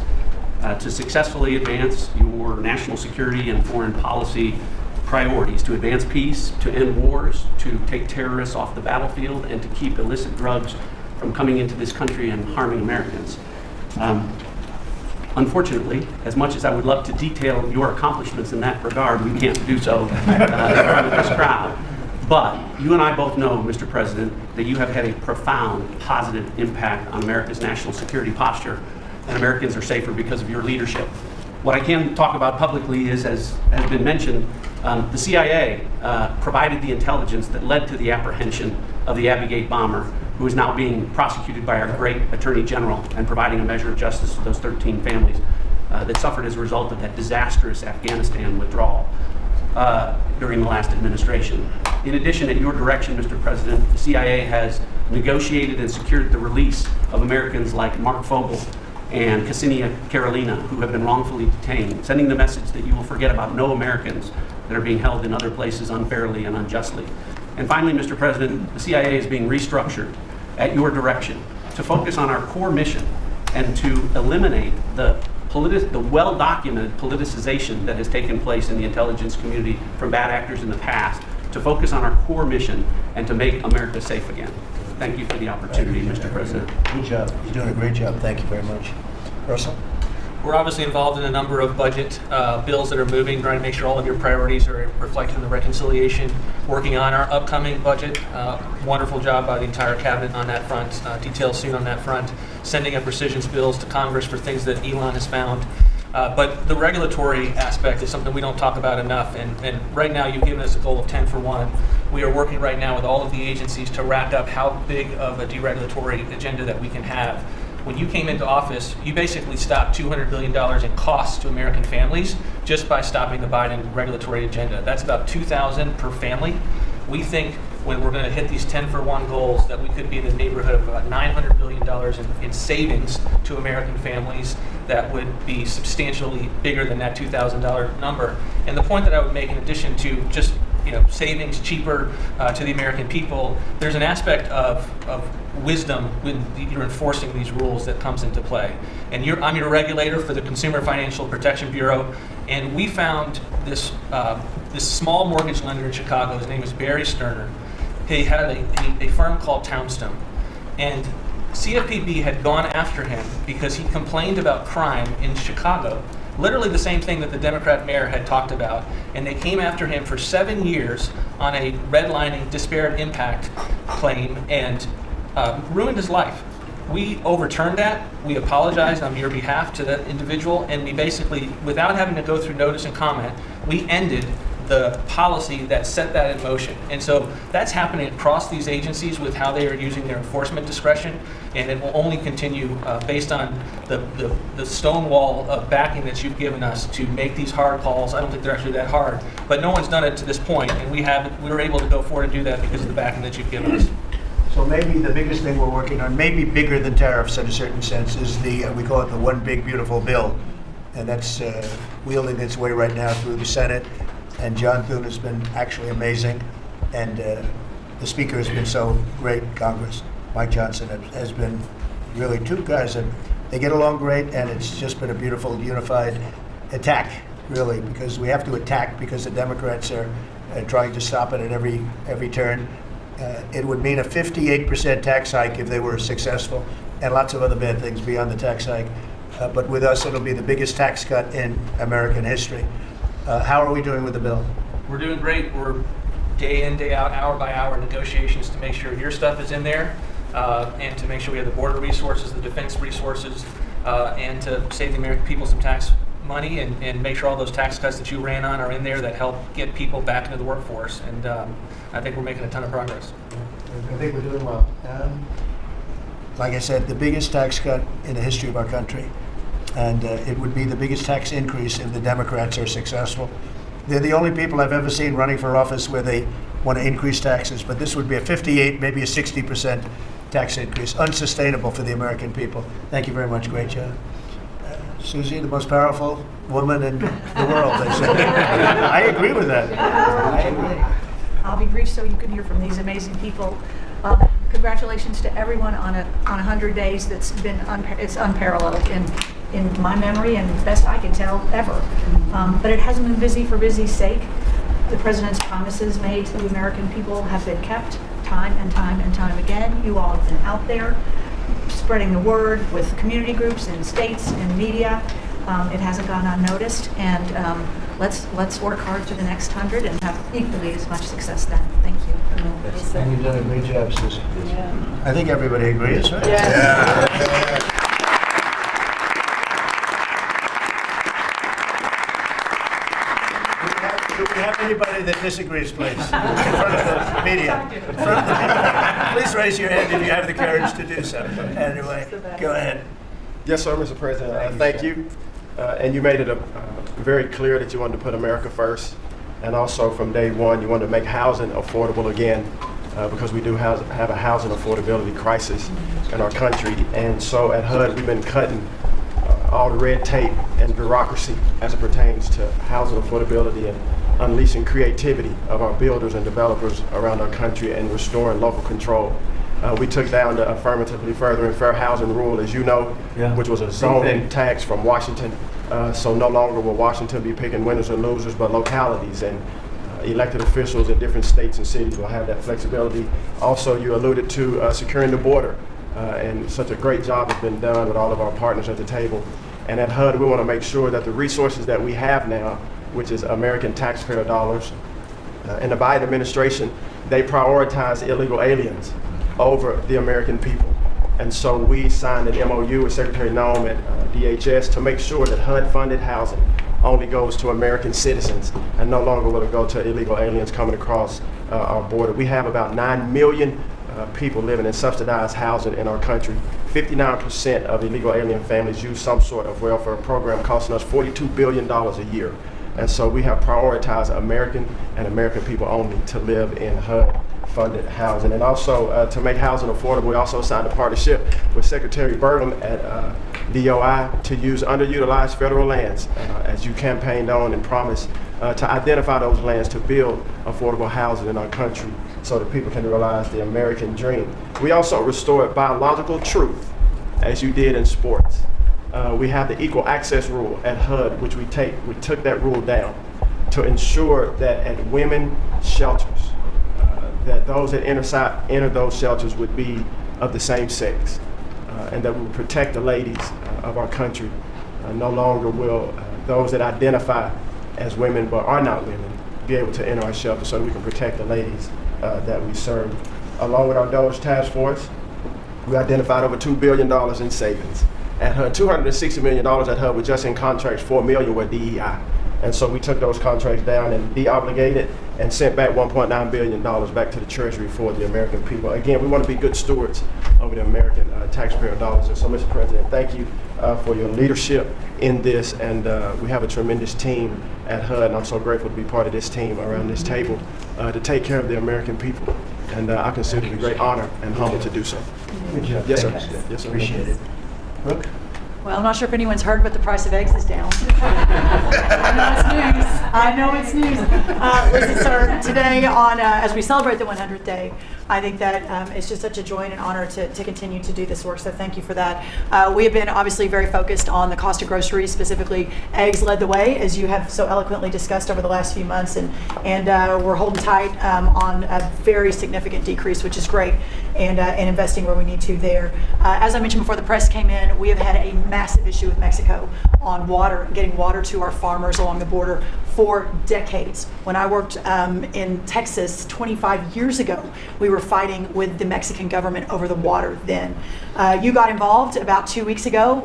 to successfully advance your national security and foreign policy priorities, to advance peace, to end wars, to take terrorists off the battlefield, and to keep illicit drugs from coming into this country and harming Americans. Unfortunately, as much as I would love to detail your accomplishments in that regard, we can't do so in front of this crowd. But you and I both know, Mr. President, that you have had a profound positive impact on America's national security posture, and Americans are safer because of your leadership. What I can talk about publicly is, as has been mentioned, the CIA provided the intelligence that led to the apprehension of the Abnegate bomber, who is now being prosecuted by our great Attorney General and providing a measure of justice to those 13 families that suffered as a result of that disastrous Afghanistan withdrawal during the last administration. In addition, at your direction, Mr. President, the CIA has negotiated and secured the release of Americans like Mark Fogel and Ksenia Karolina, who have been wrongfully detained, sending the message that you will forget about no Americans that are being held in other places unfairly and unjustly. And finally, Mr. President, the CIA is being restructured at your direction to focus on our core mission and to eliminate the well-documented politicization that has taken place in the intelligence community from bad actors in the past, to focus on our core mission and to make America safe again. Thank you for the opportunity, Mr. President. Good job. You're doing a great job. Thank you very much. Russell? We're obviously involved in a number of budget bills that are moving, trying to make sure all of your priorities are reflected in the reconciliation, working on our upcoming budget. Wonderful job by the entire cabinet on that front. Details soon on that front. Sending up precision bills to Congress for things that Elon has found. But the regulatory aspect is something we don't talk about enough. And right now you've given us a goal of 10 for 1. We are working right now with all of the agencies to rack up how big of a deregulatory agenda that we can have. When you came into office, you basically stopped $200 billion in costs to American families just by stopping the Biden regulatory agenda. That's about $2,000 per family. We think when we're going to hit these 10 for 1 goals that we could be in the neighborhood of about $900 billion in savings to American families that would be substantially bigger than that $2,000 number. And the point that I would make, in addition to just savings cheaper to the American people, there's an aspect of wisdom when you're enforcing these rules that comes into play. And I'm your regulator for the Consumer Financial Protection Bureau, and we found this small mortgage lender in Chicago. His name is Barry Sterner. He had a firm called Townstone, and CFPB had gone after him because he complained about crime in Chicago. Literally the same thing that the Democrat mayor had talked about, and they came after him for 7 years on a redlining disparate impact claim and ruined his life. We overturned that. We apologized on your behalf to that individual, and we basically, without having to go through notice and comment, we ended the policy that set that in motion. And so that's happening across these agencies with how they are using their enforcement discretion, and it will only continue based on the stonewall of backing that you've given us to make these hard calls. I don't think they're actually that hard, but no one's done it to this point, and we were able to go forward and do that because of the backing that you've given us. So maybe the biggest thing we're working on, maybe bigger than tariffs in a certain sense, is we call it the One Big Beautiful Bill. And that's wielding its way right now through the Senate. And John Thune has been actually amazing. And the Speaker has been so great, Congress. Mike Johnson has been really two guys that they get along great, and it's just been a beautiful, unified attack, really, because we have to attack because the Democrats are trying to stop it at every turn. It would mean a 58% tax hike if they were successful, and lots of other bad things beyond the tax hike. But with us, it'll be the biggest tax cut in American history. How are we doing with the bill? We're doing great. We're day in, day out, hour by hour negotiations to make sure your stuff is in there, and to make sure we have the border resources, the defense resources, and to save the American people some tax money and make sure all those tax cuts that you ran on are in there that help get people back into the workforce. And I think we're making a ton of progress. I think we're doing well. Like I said, the biggest tax cut in the history of our country. And it would be the biggest tax increase if the Democrats are successful. They're the only people I've ever seen running for office where they want to increase taxes, but this would be a 58, maybe a 60% tax increase, unsustainable for the American people. Thank you very much. Great job. Susie, the most powerful woman in the world, they say. I agree with that. I agree. I'll be brief so you can hear from these amazing people. Congratulations to everyone on 100 days. That's been it's unparalleled in my memory and best I can tell ever. But it hasn't been busy for busy's sake. The president's promises made to the American people have been kept time and time and time again. You all have been out there spreading the word with community groups and states and media. It hasn't gone unnoticed, and let's work hard for the next 100 and have equally as much success then. Thank you. And you've done a great job, Susie. Yeah. I think everybody agrees, right? Yes. Do we have anybody that disagrees, please? In front of the media. In front of the media. Please raise your hand if you have the courage to do so. Anyway, go ahead. Yes, sir, Mr. President. Thank you. And you made it very clear that you wanted to put America first. And also from day one, you wanted to make housing affordable again, because we do have a housing affordability crisis in our country. And so at HUD, we've been cutting all the red tape and bureaucracy as it pertains to housing affordability and unleashing creativity of our builders and developers around our country and restoring local control. We took down the affirmatively furthering fair housing rule, as you know, which was a zoning tax from Washington. So no longer will Washington be picking winners and losers, but localities and elected officials in different states and cities will have that flexibility. Also, you alluded to securing the border, and such a great job has been done with all of our partners at the table. And at HUD, we want to make sure that the resources that we have now, which is American taxpayer dollars, in the Biden administration, they prioritize illegal aliens over the American people. And so we signed an MOU with Secretary Noem at DHS to make sure that HUD-funded housing only goes to American citizens and no longer will it go to illegal aliens coming across our border. We have about 9 million people living in subsidized housing in our country. 59% of illegal alien families use some sort of welfare program costing us $42 billion a year. And so we have prioritized American and American people only to live in HUD-funded housing. And also to make housing affordable, we also signed a partnership with Secretary Burgum at DOI to use underutilized federal lands, as you campaigned on and promised, to identify those lands to build affordable housing in our country so that people can realize the American dream. We also restored biological truth, as you did in sports. We have the equal access rule at HUD, which we took that rule down to ensure that at women shelters, that those that enter those shelters would be of the same sex, and that we would protect the ladies of our country. No longer will those that identify as women but are not women be able to enter our shelter, so that we can protect the ladies that we serve. Along with our Doge Task Force, we identified over $2 billion in savings. At HUD, $260 million at HUD was just in contracts, $4 million were DEI. And so we took those contracts down and de-obligated and sent back $1.9 billion back to the Treasury for the American people. Again, we want to be good stewards over the American taxpayer dollars. And so, Mr. President, thank you for your leadership in this. And we have a tremendous team at HUD, and I'm so grateful to be part of this team around this table to take care of the American people. And I consider it a great honor and humble to do so. Good job. Yes, sir. Thanks. Yes, sir. Appreciate it. Brooke? Well, I'm not sure if anyone's heard, but the price of eggs is down. I know it's news. Listen, sir, today as we celebrate the 100th day, I think that it's just such a joy and an honor to continue to do this work, so thank you for that. We have been obviously very focused on the cost of groceries, specifically eggs led the way, as you have so eloquently discussed over the last few months, and we're holding tight on a very significant decrease, which is great, and investing where we need to there. As I mentioned before the press came in, we have had a massive issue with Mexico on water, getting water to our farmers along the border for decades. When I worked in Texas 25 years ago, we were fighting with the Mexican government over the water then. You got involved about 2 weeks ago.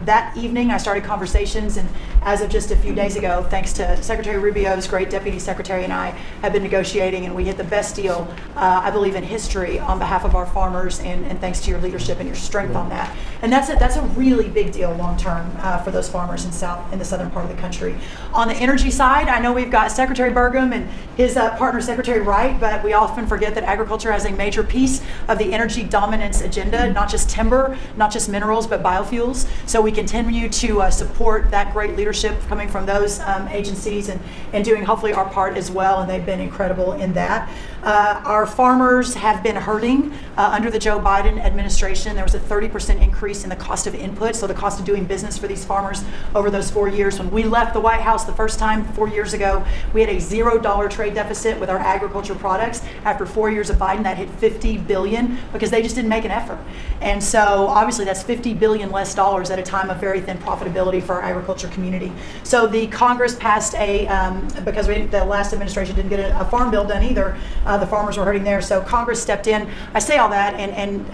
That evening I started conversations, and as of just a few days ago, thanks to Secretary Rubio's great Deputy Secretary and I have been negotiating, and we hit the best deal, I believe, in history on behalf of our farmers, and thanks to your leadership and your strength on that. And that's a really big deal long term for those farmers in the southern part of the country. On the energy side, I know we've got Secretary Burgum and his partner Secretary Wright, but we often forget that agriculture has a major piece of the energy dominance agenda, not just timber, not just minerals, but biofuels. So we continue to support that great leadership coming from those agencies and doing hopefully our part as well, and they've been incredible in that. Our farmers have been hurting under the Joe Biden administration. There was a 30% increase in the cost of input, so the cost of doing business for these farmers over those 4 years. When we left the White House the first time 4 years ago, we had a $0 trade deficit with our agriculture products. After 4 years of Biden, that hit $50 billion because they just didn't make an effort. And so obviously that's $50 billion less dollars at a time of very thin profitability for our agriculture community. So the Congress passed because the last administration didn't get a farm bill done either, the farmers were hurting there. So Congress stepped in. I say all that and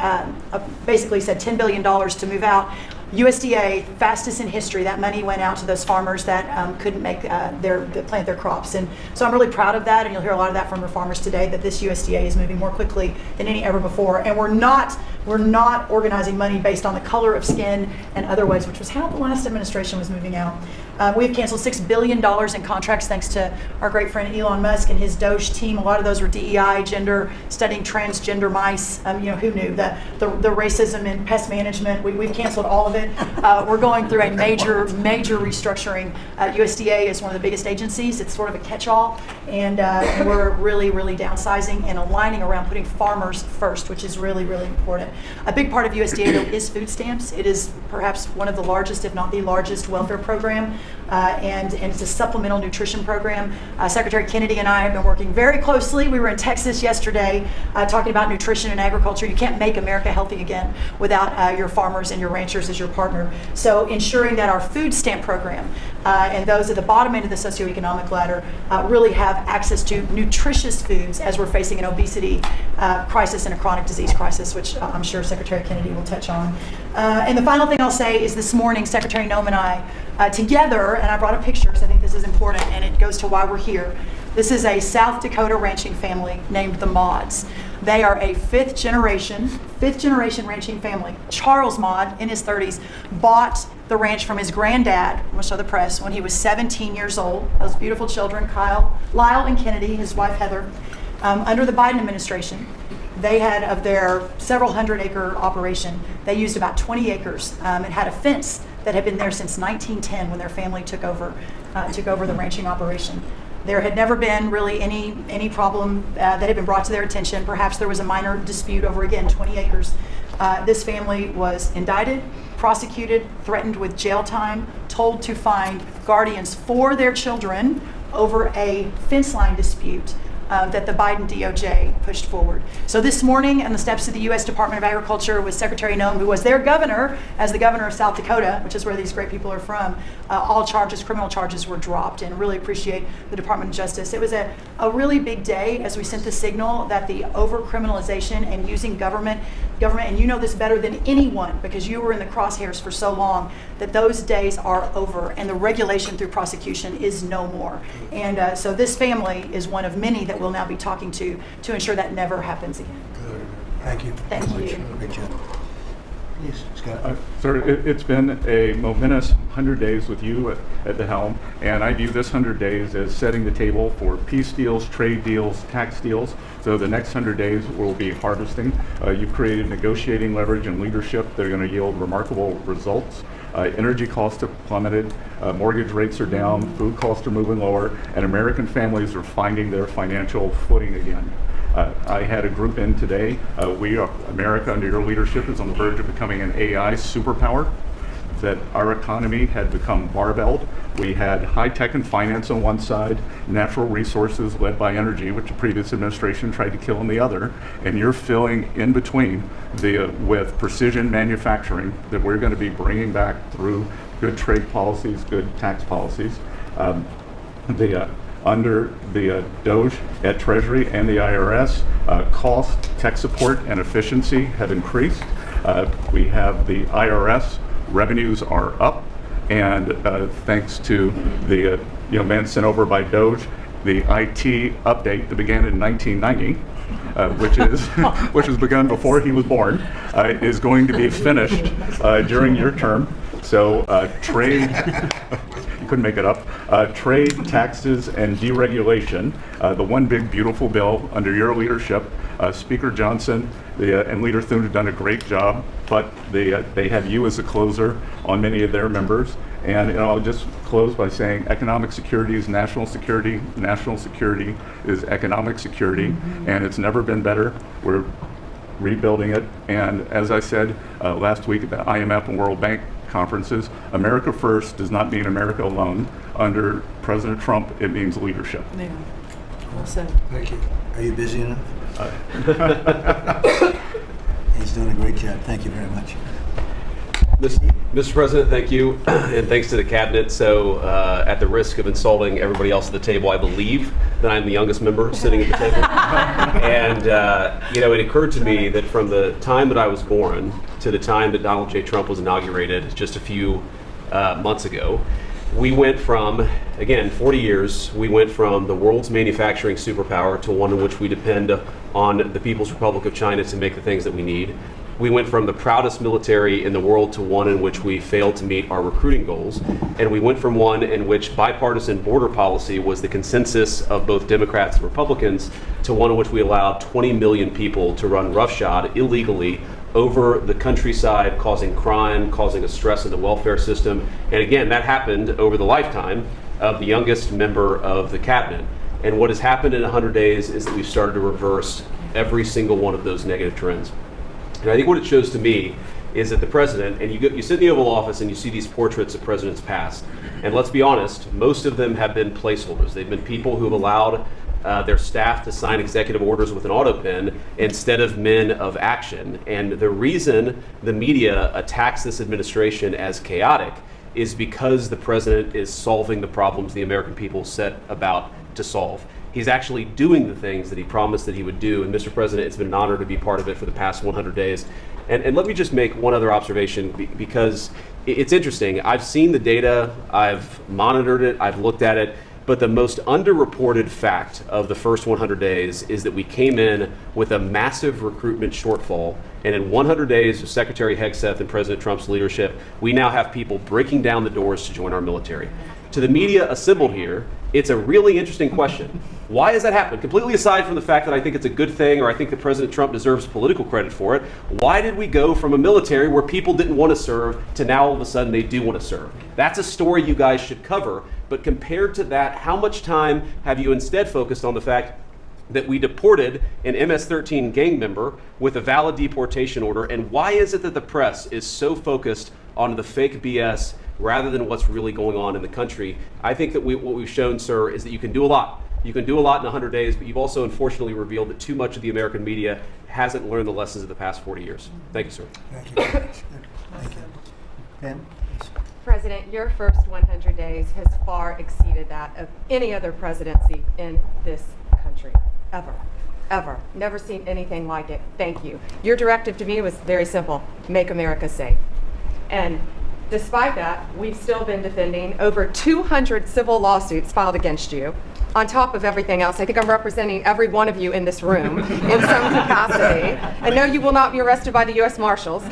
basically said $10 billion to move out. USDA, fastest in history, that money went out to those farmers that couldn't make plant their crops. And so I'm really proud of that, and you'll hear a lot of that from our farmers today, that this USDA is moving more quickly than any ever before. And we're not organizing money based on the color of skin and other ways, which was how the last administration was moving out. We've canceled $6 billion in contracts thanks to our great friend Elon Musk and his Doge team. A lot of those were DEI, gender, studying transgender mice. Who knew? The racism and pest management, we've canceled all of it. We're going through a major restructuring. USDA is one of the biggest agencies. It's sort of a catch-all, and we're really downsizing and aligning around putting farmers first, which is really important. A big part of USDA, though, is food stamps. It is perhaps one of the largest, if not the largest, welfare program, and it's a supplemental nutrition program. Secretary Kennedy and I have been working very closely. We were in Texas yesterday talking about nutrition and agriculture. You can't make America healthy again without your farmers and your ranchers as your partner. So ensuring that our food stamp program and those at the bottom end of the socioeconomic ladder really have access to nutritious foods as we're facing an obesity crisis and a chronic disease crisis, which I'm sure Secretary Kennedy will touch on. And the final thing I'll say is this morning, Secretary Noem and I together, and I brought a picture because I think this is important and it goes to why we're here. This is a South Dakota ranching family named the Mauds. They are a fifth generation ranching family. Charles Maud, in his 30s, bought the ranch from his granddad, I'm going to show the press, when he was 17 years old. Those beautiful children, Lyle and Kennedy, his wife Heather. Under the Biden administration, they had, of their several hundred-acre operation, they used about 20 acres and had a fence that had been there since 1910 when their family took over the ranching operation. There had never been really any problem that had been brought to their attention. Perhaps there was a minor dispute over, again, 20 acres. This family was indicted, prosecuted, threatened with jail time, told to find guardians for their children over a fence line dispute that the Biden DOJ pushed forward. So this morning, on the steps of the U.S. Department of Agriculture with Secretary Noem, who was their governor, as the governor of South Dakota, which is where these great people are from, all criminal charges were dropped, and really appreciate the Department of Justice. It was a really big day as we sent the signal that the over-criminalization and using government, and you know this better than anyone because you were in the crosshairs for so long, that those days are over and the regulation through prosecution is no more. And so this family is one of many that we'll now be talking to ensure that never happens again. Good. Thank you. Thank you. Great job. Yes, Scott. Sir, it's been a momentous 100 days with you at the helm, and I view this 100 days as setting the table for peace deals, trade deals, tax deals. So the next 100 days will be harvesting. You've created negotiating leverage and leadership that are going to yield remarkable results. Energy costs have plummeted, mortgage rates are down, food costs are moving lower, and American families are finding their financial footing again. I had a group in today. America, under your leadership, is on the verge of becoming an AI superpower. That our economy had become barbelled. We had high tech and finance on one side, natural resources led by energy, which the previous administration tried to kill on the other, and you're filling in between with precision manufacturing that we're going to be bringing back through good trade policies, good tax policies. Under the DOGE at Treasury and the IRS, cost, tech support, and efficiency have increased. We have the IRS. Revenues are up, and thanks to the men sent over by DOGE, the IT update that began in 1990, which was begun before he was born, is going to be finished during your term. So trade, you couldn't make it up, trade, taxes, and deregulation, the one big beautiful bill under your leadership. Speaker Johnson and Leader Thune have done a great job, but they have you as a closer on many of their members. And I'll just close by saying economic security is national security is economic security, and it's never been better. We're rebuilding it, and as I said last week at the IMF and World Bank conferences, America first does not mean America alone. Under President Trump, it means leadership. Yeah. Well said. Thank you. Are you busy enough? He's doing a great job. Thank you very much. Mr. President, thank you, and thanks to the cabinet. So, at the risk of insulting everybody else at the table, I believe that I'm the youngest member sitting at the table. And it occurred to me that from the time that I was born to the time that Donald J. Trump was inaugurated just a few months ago, we went from, again, 40 years, we went from the world's manufacturing superpower to one in which we depend on the People's Republic of China to make the things that we need. We went from the proudest military in the world to one in which we failed to meet our recruiting goals. And we went from one in which bipartisan border policy was the consensus of both Democrats and Republicans to one in which we allowed 20 million people to run roughshod illegally over the countryside, causing crime, causing a stress in the welfare system. And again, that happened over the lifetime of the youngest member of the cabinet. And what has happened in 100 days is that we've started to reverse every single one of those negative trends. And I think what it shows to me is that the president, and you sit in the Oval Office and you see these portraits of presidents past, and let's be honest, most of them have been placeholders. They've been people who have allowed their staff to sign executive orders with an auto pen instead of men of action. And the reason the media attacks this administration as chaotic is because the president is solving the problems the American people set about to solve. He's actually doing the things that he promised that he would do. And Mr. President, it's been an honor to be part of it for the past 100 days. And let me just make one other observation, because it's interesting. I've seen the data, I've monitored it, I've looked at it, but the most underreported fact of the first 100 days is that we came in with a massive recruitment shortfall. And in 100 days of Secretary Hegseth and President Trump's leadership, we now have people breaking down the doors to join our military. To the media assembled here, it's a really interesting question. Why has that happened? Completely aside from the fact that I think it's a good thing, or I think that President Trump deserves political credit for it, why did we go from a military where people didn't want to serve to now all of a sudden they do want to serve? That's a story you guys should cover, but compared to that, how much time have you instead focused on the fact that we deported an MS-13 gang member with a valid deportation order, and why is it that the press is so focused on the fake BS rather than what's really going on in the country? I think that what we've shown, sir, is that you can do a lot. You can do a lot in 100 days, but you've also unfortunately revealed that too much of the American media hasn't learned the lessons of the past 40 years. Thank you, sir. Thank you. Thank you. Ben? President, your first 100 days has far exceeded that of any other presidency in this country, ever. Ever. Never seen anything like it. Thank you. Your directive to me was very simple: make America safe. And despite that, we've still been defending over 200 civil lawsuits filed against you. On top of everything else, I think I'm representing every one of you in this room in some capacity. And no, you will not be arrested by the U.S. Marshals.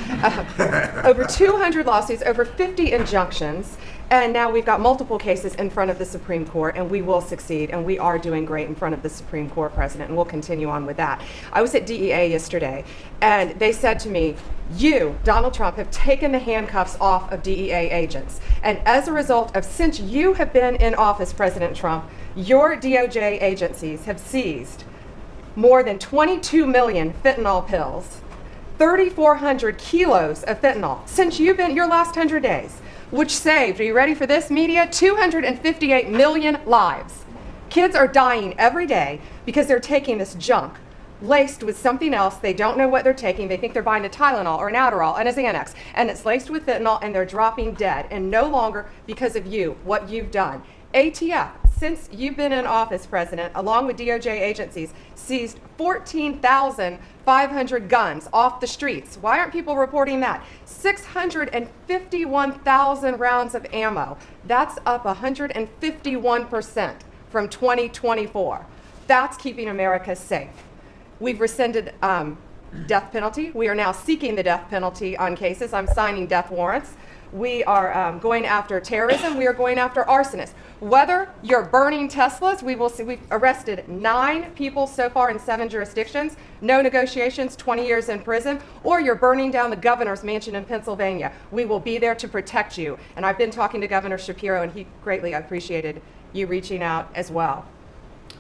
Over 200 lawsuits, over 50 injunctions. And now we've got multiple cases in front of the Supreme Court, and we will succeed, and we are doing great in front of the Supreme Court, President, and we'll continue on with that. I was at DEA yesterday, and they said to me, you, Donald Trump, have taken the handcuffs off of DEA agents. And as a result of, since you have been in office, President Trump, your DOJ agencies have seized more than 22 million fentanyl pills, 3,400 kilos of fentanyl since you've been your last 100 days, which saved, are you ready for this, media? 258 million lives. Kids are dying every day because they're taking this junk laced with something else. They don't know what they're taking. They think they're buying a Tylenol or an Adderall and a Xanax, and it's laced with fentanyl, and they're dropping dead, and no longer because of you, what you've done. ATF, since you've been in office, President, along with DOJ agencies, seized 14,500 guns off the streets. Why aren't people reporting that? 651,000 rounds of ammo. That's up 151% from 2024. That's keeping America safe. We've rescinded death penalty. We are now seeking the death penalty on cases. I'm signing death warrants. We are going after terrorism. We are going after arsonists. Whether you're burning Teslas, we will see. We've arrested 9 people so far in 7 jurisdictions. No negotiations, 20 years in prison. Or you're burning down the governor's mansion in Pennsylvania. We will be there to protect you. And I've been talking to Governor Shapiro, and he greatly appreciated you reaching out as well.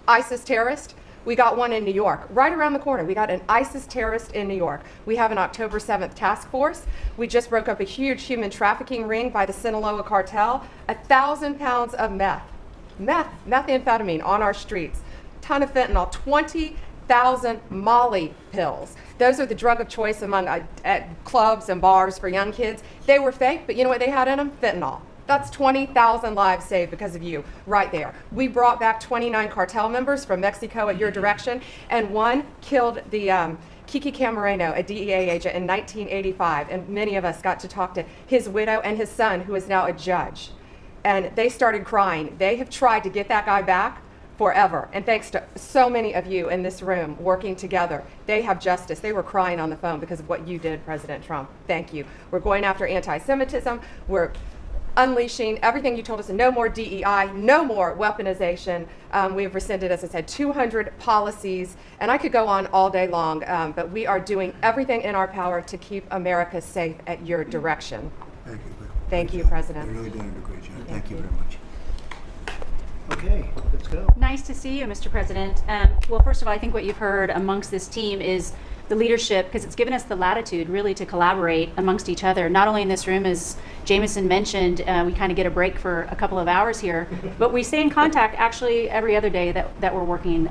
ISIS terrorist. We got one in New York, right around the corner. We got an ISIS terrorist in New York. We have an October 7th task force. We just broke up a huge human trafficking ring by the Sinaloa cartel. 1,000 pounds of methamphetamine on our streets. Ton of fentanyl, 20,000 Molly pills. Those are the drug of choice among at clubs and bars for young kids. They were fake, but you know what they had in them? Fentanyl. That's 20,000 lives saved because of you, right there. We brought back 29 cartel members from Mexico at your direction, and one killed the Kiki Camareno, a DEA agent, in 1985, and many of us got to talk to his widow and his son, who is now a judge. And they started crying. They have tried to get that guy back forever, and thanks to so many of you in this room working together, they have justice. They were crying on the phone because of what you did, President Trump. Thank you. We're going after anti-Semitism. We're unleashing everything you told us, no more DEI, no more weaponization. We have rescinded, as I said, 200 policies, and I could go on all day long, but we are doing everything in our power to keep America safe at your direction. Thank you. Thank you, President. You're really doing a great job. Thank you very much. Okay, let's go. Nice to see you, Mr. President. Well, first of all, I think what you've heard amongst this team is the leadership, because it's given us the latitude really to collaborate amongst each other, not only in this room, as Jameson mentioned, we kind of get a break for a couple of hours here, but we stay in contact actually every other day that we're working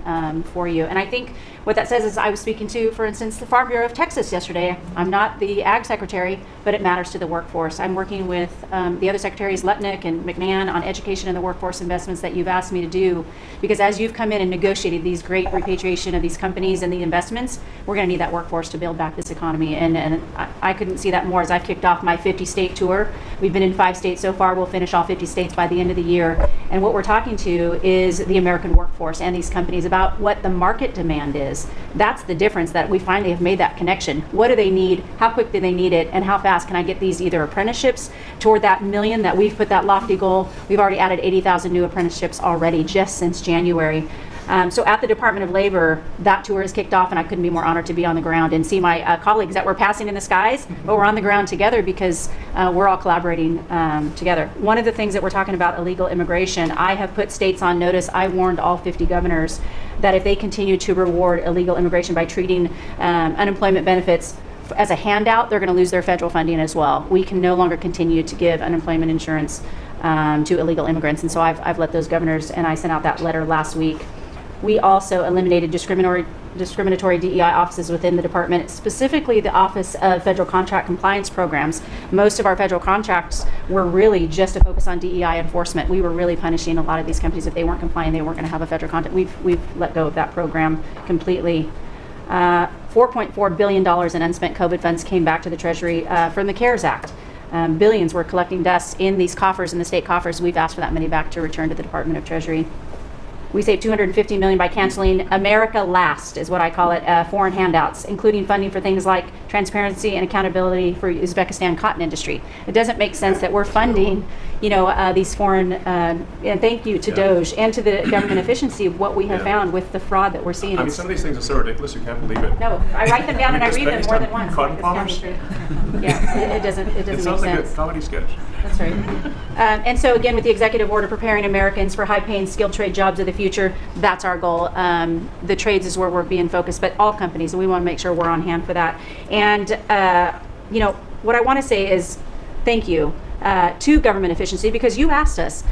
for you. And I think what that says is, I was speaking to, for instance, the Farm Bureau of Texas yesterday. I'm not the Ag Secretary, but it matters to the workforce. I'm working with the other secretaries, Lutnick and McMahon, on education and the workforce investments that you've asked me to do, because as you've come in and negotiated these great repatriation of these companies and the investments, we're going to need that workforce to build back this economy. And I couldn't see that more as I've kicked off my 50-state tour. We've been in 5 states so far. We'll finish all 50 states by the end of the year. And what we're talking to is the American workforce and these companies about what the market demand is. That's the difference, that we finally have made that connection. What do they need? How quick do they need it? And how fast can I get these either apprenticeships toward that million that we've put that lofty goal? We've already added 80,000 new apprenticeships already just since January. So at the Department of Labor, that tour has kicked off, and I couldn't be more honored to be on the ground and see my colleagues that we're passing in the skies, but we're on the ground together because we're all collaborating together. One of the things that we're talking about, illegal immigration, I have put states on notice. I warned all 50 governors that if they continue to reward illegal immigration by treating unemployment benefits as a handout, they're going to lose their federal funding as well. We can no longer continue to give unemployment insurance to illegal immigrants, and so I've let those governors, and I sent out that letter last week. We also eliminated discriminatory DEI offices within the department, specifically the Office of Federal Contract Compliance Programs. Most of our federal contracts were really just to focus on DEI enforcement. We were really punishing a lot of these companies. If they weren't complying, they weren't going to have a federal contract. We've let go of that program completely. $4.4 billion in unspent COVID funds came back to the Treasury from the CARES Act. Billions were collecting dust in these coffers, in the state coffers. We've asked for that money back to return to the Department of Treasury. We saved $250 million by canceling America Last, is what I call it, foreign handouts, including funding for things like transparency and accountability for Uzbekistan cotton industry. It doesn't make sense that we're funding, these foreign, and thank you to DOGE and to the government efficiency of what we have found with the fraud that we're seeing. I mean, some of these things are so ridiculous you can't believe it. No, I write them down and I read them more than once. Cotton farmers? Yeah, it doesn't It make sounds like sense. a comedy sketch. That's right. And so again, with the executive order preparing Americans for high-paying skilled trade jobs of the future, that's our goal. The trades is where we're being focused, but all companies, and we want to make sure we're on hand for that. And what I want to say is thank you to government efficiency, because you asked us,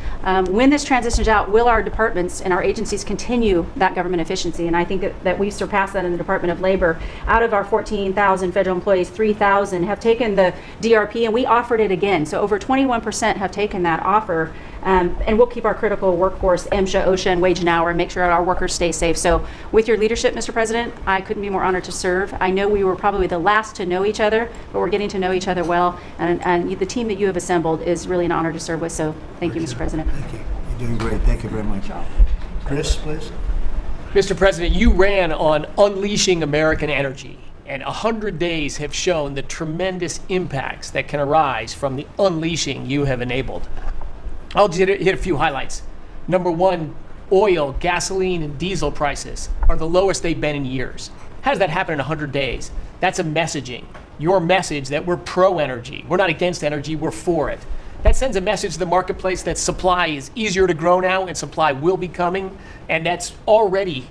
when this transitions out, will our departments and our agencies continue that government efficiency? And I think that we've surpassed that in the Department of Labor. Out of our 14,000 federal employees, 3,000 have taken the DRP, and we offered it again. So over 21% have taken that offer. And we'll keep our critical workforce, MSHA, OSHA, and wage and hour, and make sure our workers stay safe. So with your leadership, Mr. President, I couldn't be more honored to serve. I know we were probably the last to know each other, but we're getting to know each other well. And the team that you have assembled is really an honor to serve with. So thank you, Mr. President. Thank you. You're doing great. Thank you very much. Chris, please. Mr. President, you ran on unleashing American energy, and 100 days have shown the tremendous impacts that can arise from the unleashing you have enabled. I'll just hit a few highlights. Number one, oil, gasoline, and diesel prices are the lowest they've been in years. How does that happen in 100 days? That's a messaging. Your message that we're pro-energy. We're not against energy, we're for it. That sends a message to the marketplace that supply is easier to grow now and supply will be coming, and that's already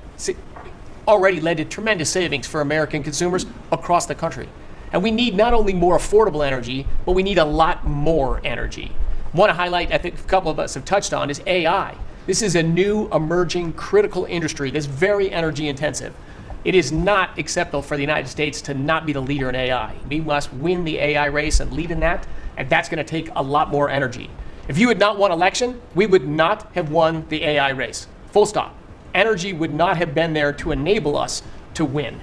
led to tremendous savings for American consumers across the country. And we need not only more affordable energy, but we need a lot more energy. Want to highlight, I think a couple of us have touched on, is AI. This is a new emerging critical industry that's very energy intensive. It is not acceptable for the United States to not be the leader in AI. We must win the AI race and lead in that, and that's going to take a lot more energy. If you had not won election, we would not have won the AI race. Full stop. Energy would not have been there to enable us to win.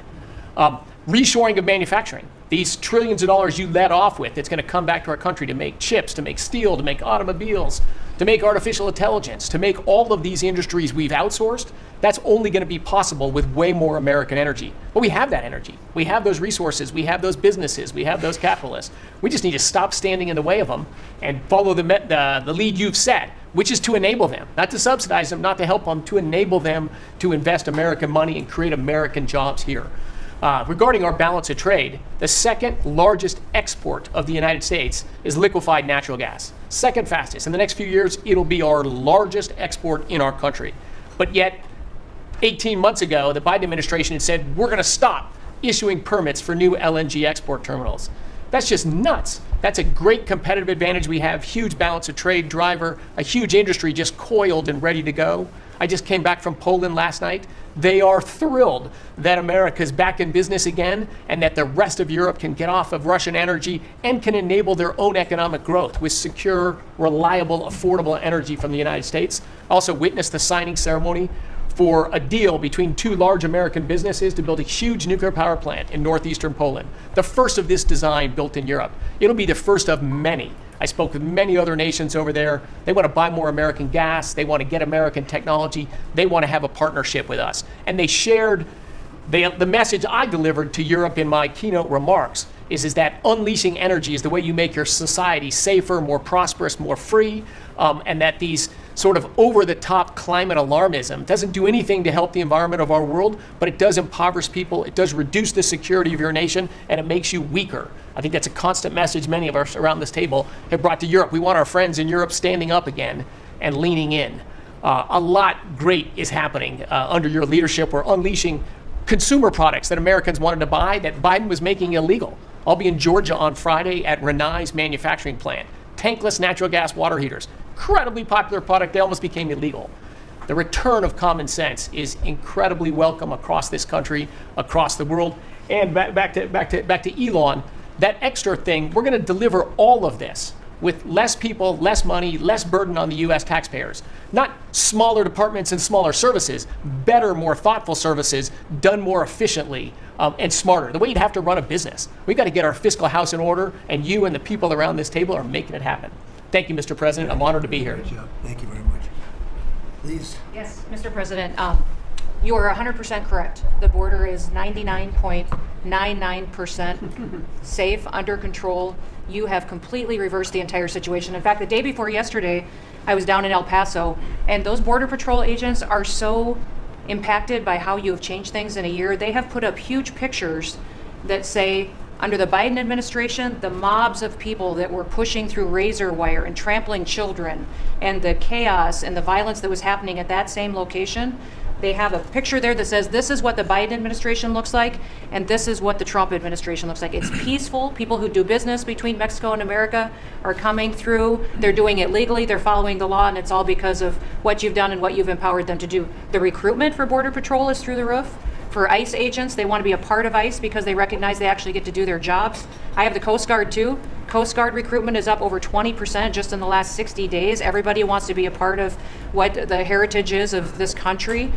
Reshoring of manufacturing. These trillions of dollars you led off with, it's going to come back to our country to make chips, to make steel, to make automobiles, to make artificial intelligence, to make all of these industries we've outsourced. That's only going to be possible with way more American energy. But we have that energy. We have those resources. We have those businesses. We have those capitalists. We just need to stop standing in the way of them and follow the lead you've set, which is to enable them, not to subsidize them, not to help them, to enable them to invest American money and create American jobs here. Regarding our balance of trade, the second largest export of the United States is liquefied natural gas. Second fastest. In the next few years, it'll be our largest export in our country. But yet, 18 months ago, the Biden administration had said, we're going to stop issuing permits for new LNG export terminals. That's just nuts. That's a great competitive advantage we have, huge balance of trade driver, a huge industry just coiled and ready to go. I just came back from Poland last night. They are thrilled that America is back in business again and that the rest of Europe can get off of Russian energy and can enable their own economic growth with secure, reliable, affordable energy from the United States. Also witnessed the signing ceremony for a deal between two large American businesses to build a huge nuclear power plant in northeastern Poland. The first of this design built in Europe. It'll be the first of many. I spoke with many other nations over there. They want to buy more American gas. They want to get American technology. They want to have a partnership with us. And they shared the message I delivered to Europe in my keynote remarks is that unleashing energy is the way you make your society safer, more prosperous, more free, and that these sort of over-the-top climate alarmism doesn't do anything to help the environment of our world, but it does impoverish people, it does reduce the security of your nation, and it makes you weaker. I think that's a constant message many of us around this table have brought to Europe. We want our friends in Europe standing up again and leaning in. A lot great is happening under your leadership. We're unleashing consumer products that Americans wanted to buy that Biden was making illegal. I'll be in Georgia on Friday at Renai's manufacturing plant. Tankless natural gas water heaters. Incredibly popular product. They almost became illegal. The return of common sense is incredibly welcome across this country, across the world. And back to Elon, that extra thing, we're going to deliver all of this with less people, less money, less burden on the U.S. taxpayers. Not smaller departments and smaller services, better, more thoughtful services done more efficiently and smarter. The way you'd have to run a business. We've got to get our fiscal house in order, and you and the people around this table are making it happen. Thank you, Mr. President. I'm honored to be here. Great job. Thank you very much. Please. Yes, Mr. President, you are 100% correct. The border is 99.99% safe, under control. You have completely reversed the entire situation. In fact, the day before yesterday, I was down in El Paso, and those Border Patrol agents are so impacted by how you have changed things in a year. They have put up huge pictures that say, under the Biden administration, the mobs of people that were pushing through razor wire and trampling children, and the chaos and the violence that was happening at that same location, they have a picture there that says, this is what the Biden administration looks like, and this is what the Trump administration looks like. It's peaceful. People who do business between Mexico and America are coming through. They're doing it legally. They're following the law, and it's all because of what you've done and what you've empowered them to do. The recruitment for Border Patrol is through the roof. For ICE agents, they want to be a part of ICE because they recognize they actually get to do their jobs. I have the Coast Guard too. Coast Guard recruitment is up over 20% just in the last 60 days. Everybody wants to be a part of what the heritage is of this country.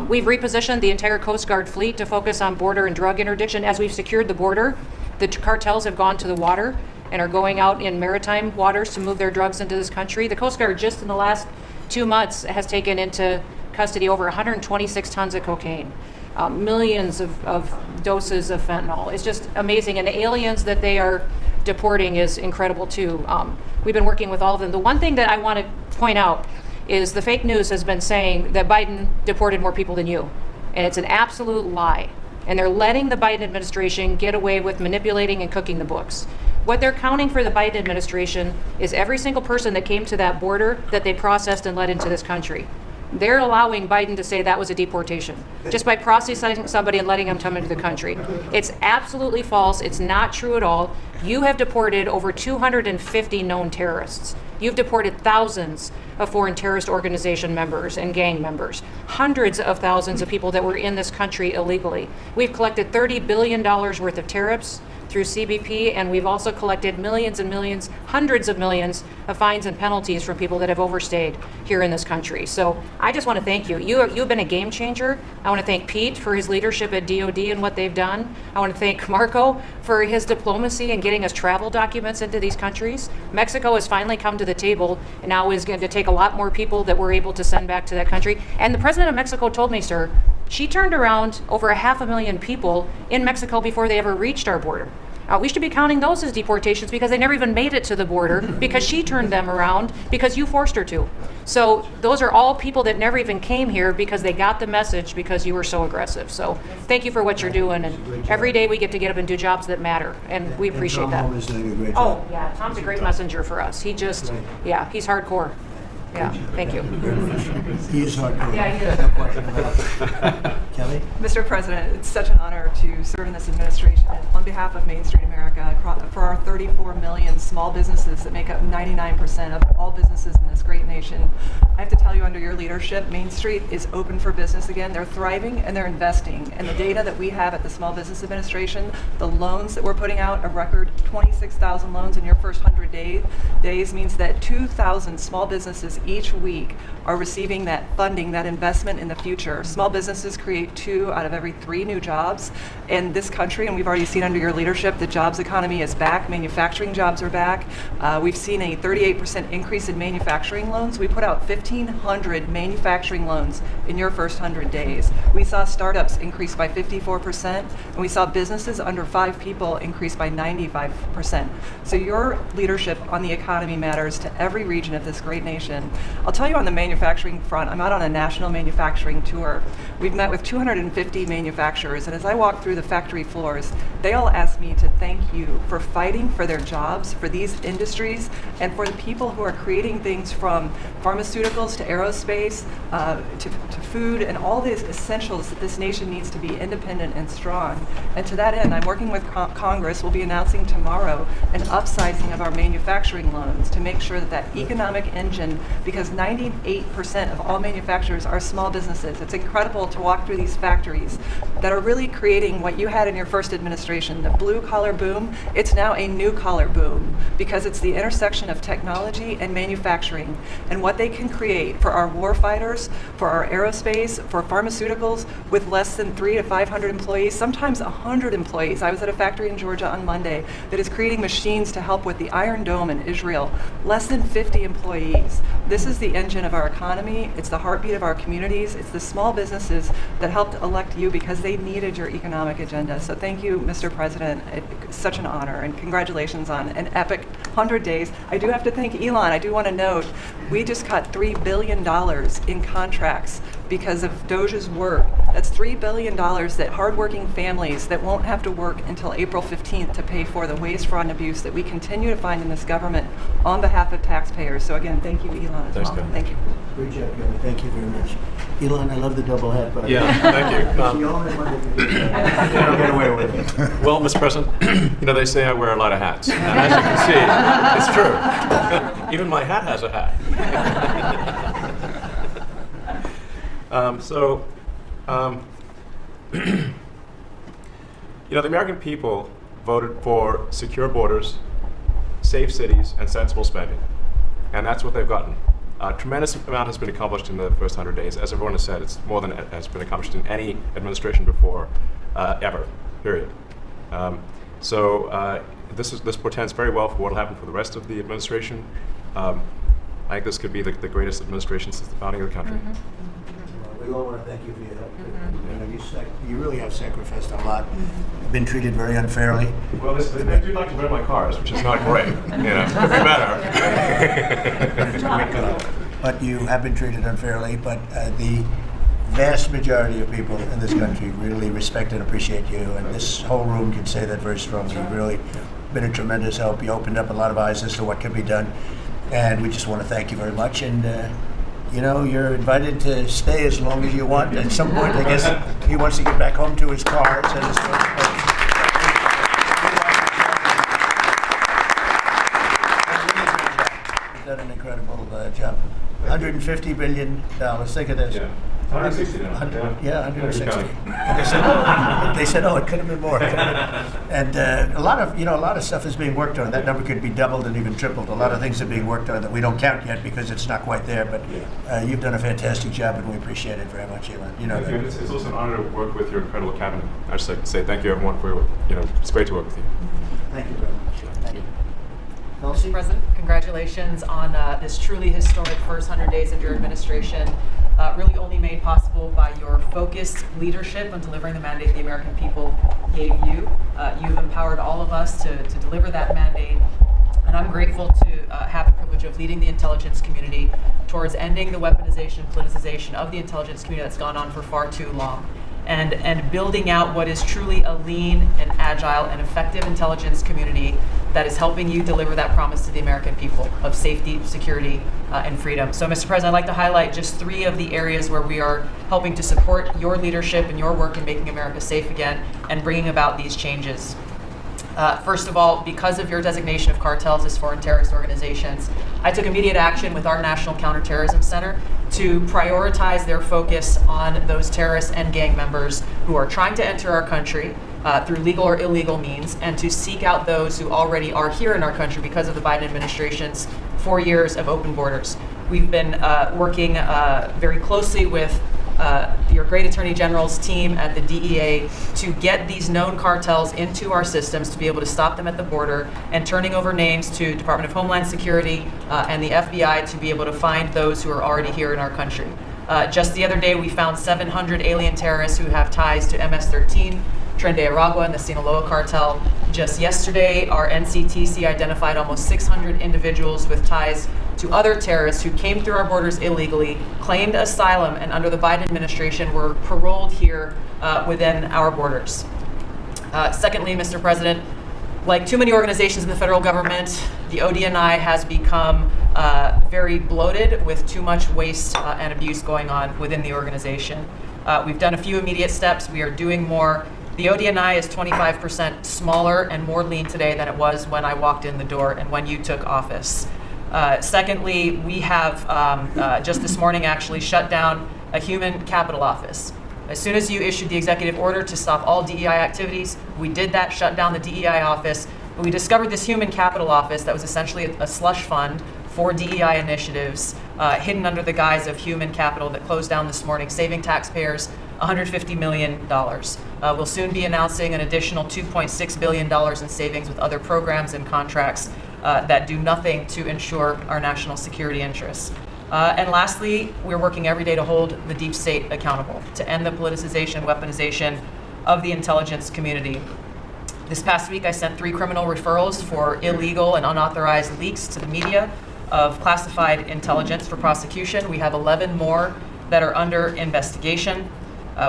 We've repositioned the entire Coast Guard fleet to focus on border and drug interdiction. As we've secured the border, the cartels have gone to the water and are going out in maritime waters to move their drugs into this country. The Coast Guard just in the last 2 months has taken into custody over 126 tons of cocaine. Millions of doses of fentanyl. It's just amazing. And the aliens that they are deporting is incredible too. We've been working with all of them. The one thing that I want to point out is the fake news has been saying that Biden deported more people than you. And it's an absolute lie. And they're letting the Biden administration get away with manipulating and cooking the books. What they're counting for the Biden administration is every single person that came to that border that they processed and let into this country. They're allowing Biden to say that was a deportation just by processing somebody and letting them come into the country. It's absolutely false. It's not true at all. You have deported over 250 known terrorists. You've deported thousands of foreign terrorist organization members and gang members, hundreds of thousands of people that were in this country illegally. We've collected $30 billion worth of tariffs through CBP, and we've also collected millions and millions, hundreds of millions of fines and penalties from people that have overstayed here in this country. So I just want to thank you. You've been a game changer. I want to thank Pete for his leadership at DOD and what they've done. I want to thank Marco for his diplomacy and getting us travel documents into these countries. Mexico has finally come to the table and now is going to take a lot more people that we're able to send back to that country. And the president of Mexico told me, sir, she turned around over 500,000 people in Mexico before they ever reached our border. We should be counting those as deportations because they never even made it to the border because she turned them around because you forced her to. So those are all people that never even came here because they got the message because you were so aggressive. So thank you for what you're doing. And every day we get up and do jobs that matter. And we appreciate that. Tom is doing a great job. Oh, yeah. Tom's a great messenger for us. He just, yeah, he's hardcore. Yeah, thank you. He is hardcore. Yeah, he is. No question about it. Kelly? Mr. President, it's such an honor to serve in this administration on behalf of Main Street America for our 34 million small businesses that make up 99% of all businesses in this great nation. I have to tell you, under your leadership, Main Street is open for business again. They're thriving and they're investing. And the data that we have at the Small Business Administration, the loans that we're putting out, a record 26,000 loans in your first 100 days means that 2,000 small businesses each week are receiving that funding, that investment in the future. Small businesses create 2 out of every 3 new jobs in this country, and we've already seen under your leadership the jobs economy is back. Manufacturing jobs are back. We've seen a 38% increase in manufacturing loans. We put out 1,500 manufacturing loans in your first 100 days. We saw startups increase by 54%, and we saw businesses under 5 people increase by 95%. So your leadership on the economy matters to every region of this great nation. I'll tell you on the manufacturing front, I'm out on a national manufacturing tour. We've met with 250 manufacturers, and as I walk through the factory floors, they all ask me to thank you for fighting for their jobs, for these industries, and for the people who are creating things from pharmaceuticals to aerospace, to food, and all these essentials that this nation needs to be independent and strong. And to that end, I'm working with Congress. We'll be announcing tomorrow an upsizing of our manufacturing loans to make sure that that economic engine, because 98% of all manufacturers are small businesses. It's incredible to walk through these factories that are really creating what you had in your first administration, the blue collar boom. It's now a new collar boom because it's the intersection of technology and manufacturing and what they can create for our war fighters, for our aerospace, for pharmaceuticals with less than 300 to 500 employees, sometimes 100 employees. I was at a factory in Georgia on Monday that is creating machines to help with the Iron Dome in Israel, less than 50 employees. This is the engine of our economy. It's the heartbeat of our communities. It's the small businesses that helped elect you because they needed your economic agenda. So thank you, Mr. President. It's such an honor, and congratulations on an epic 100 days. I do have to thank Elon. I do want to note, we just cut $3 billion in contracts because of Doge's work. That's $3 billion that hardworking families that won't have to work until April 15th to pay for the waste, fraud, and abuse that we continue to find in this government on behalf of taxpayers. So again, thank you, Elon, as well. Thank you. Great job, Gary. Thank you very much. Elon, I love the double hat, but Yeah, thank you. it's the only one that can get away with it. Well, Mr. President, they say I wear a lot of hats. And as you can see, it's true. Even my hat has a hat. The American people voted for secure borders, safe cities, and sensible spending. And that's what they've gotten. A tremendous amount has been accomplished in the first 100 days. As everyone has said, it's more than has been accomplished in any administration before, ever, period. This portends very well for what will happen for the rest of the administration. I think this could be the greatest administration since the founding of the country. We all want to thank you for your help. You really have sacrificed a lot. Been treated very unfairly. Well, they do like to burn my cars, which is not great. Could be better. But you have been treated unfairly. But the vast majority of people in this country really respect and appreciate you, and this whole room can say that very strongly. You've really been a tremendous help. You opened up a lot of eyes as to what can be done, and we just want to thank you very much. And you're invited to stay as long as you want. At some point, I guess he wants to get back home to his cars and his He's done an incredible job. $150 billion. Think of this. Yeah. 160 now. 160. They said, oh, it could have been more. And a lot of stuff is being worked on. That number could be doubled and even tripled. A lot of things are being worked on that we don't count yet because it's not quite there. But you've done a fantastic job, and we appreciate it very much, Elon. Thank you. It's also an honor to work with your incredible cabinet. I just like to say thank you, everyone, for it's great to work with you. Thank you very much. Thank you. Mr. President, congratulations on this truly historic first 100 days of your administration. Really only made possible by your focused leadership on delivering the mandate the American people gave you. You've empowered all of us to deliver that mandate. And I'm grateful to have the privilege of leading the intelligence community towards ending the weaponization and politicization of the intelligence community that's gone on for far too long. And building out what is truly a lean and agile and effective intelligence community that is helping you deliver that promise to the American people of safety, security, and freedom. So, Mr. President, I'd like to highlight just 3 of the areas where we are helping to support your leadership and your work in making America safe again and bringing about these changes. First of all, because of your designation of cartels as foreign terrorist organizations, I took immediate action with our National Counterterrorism Center to prioritize their focus on those terrorists and gang members who are trying to enter our country through legal or illegal means, and to seek out those who already are here in our country because of the Biden administration's 4 years of open borders. We've been working very closely with your great Attorney General's team at the DEA to get these known cartels into our systems to be able to stop them at the border, and turning over names to Department of Homeland Security and the FBI to be able to find those who are already here in our country. Just the other day, we found 700 alien terrorists who have ties to MS-13, Tren de Aragua, and the Sinaloa cartel. Just yesterday, our NCTC identified almost 600 individuals with ties to other terrorists who came through our borders illegally, claimed asylum, and under the Biden administration were paroled here within our borders. Secondly, Mr. President, like too many organizations in the federal government, the ODNI has become very bloated with too much waste and abuse going on within the organization. We've done a few immediate steps. We are doing more. The ODNI is 25% smaller and more lean today than it was when I walked in the door and when you took office. Secondly, we have just this morning actually shut down a human capital office. As soon as you issued the executive order to stop all DEI activities, we did that, shut down the DEI office. But we discovered this human capital office that was essentially a slush fund for DEI initiatives hidden under the guise of human capital that closed down this morning, saving taxpayers $150 million. We'll soon be announcing an additional $2.6 billion in savings with other programs and contracts that do nothing to ensure our national security interests. And lastly, we're working every day to hold the deep state accountable, to end the politicization, weaponization of the intelligence community. This past week, I sent 3 criminal referrals for illegal and unauthorized leaks to the media of classified intelligence for prosecution. We have 11 more that are under investigation.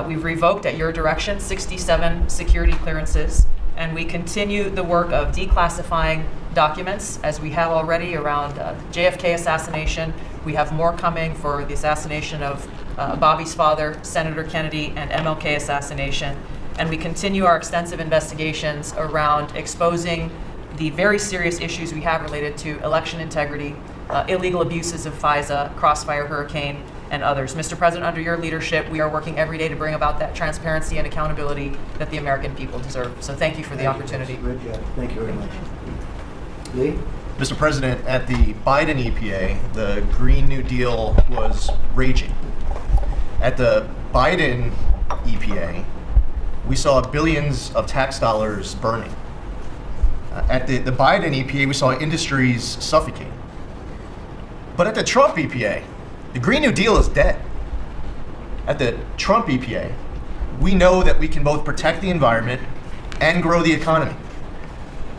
We've revoked, at your direction, 67 security clearances, and we continue the work of declassifying documents, as we have already around the JFK assassination. We have more coming for the assassination of Bobby's father, Senator Kennedy, and MLK assassination. And we continue our extensive investigations around exposing the very serious issues we have related to election integrity, illegal abuses of FISA, Crossfire Hurricane, and others. Mr. President, under your leadership, we are working every day to bring about that transparency and accountability that the American people deserve. So thank you for the opportunity. Thank you very much. Lee? Mr. President, at the Biden EPA, the Green New Deal was raging. At the Biden EPA, we saw billions of tax dollars burning. At the Biden EPA, we saw industries suffocate. But at the Trump EPA, the Green New Deal is dead. At the Trump EPA, we know that we can both protect the environment and grow the economy.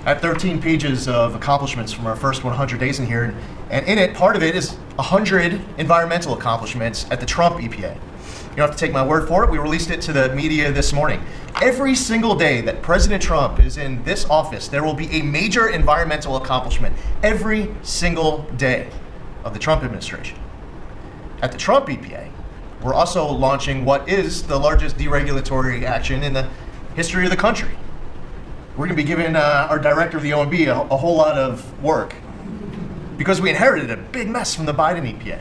I have 13 pages of accomplishments from our first 100 days in here, and in it, part of it is 100 environmental accomplishments at the Trump EPA. You don't have to take my word for it. We released it to the media this morning. Every single day that President Trump is in this office, there will be a major environmental accomplishment. Every single day of the Trump administration. At the Trump EPA, we're also launching what is the largest deregulatory action in the history of the country. We're going to be giving our director of the OMB a whole lot of work because we inherited a big mess from the Biden EPA.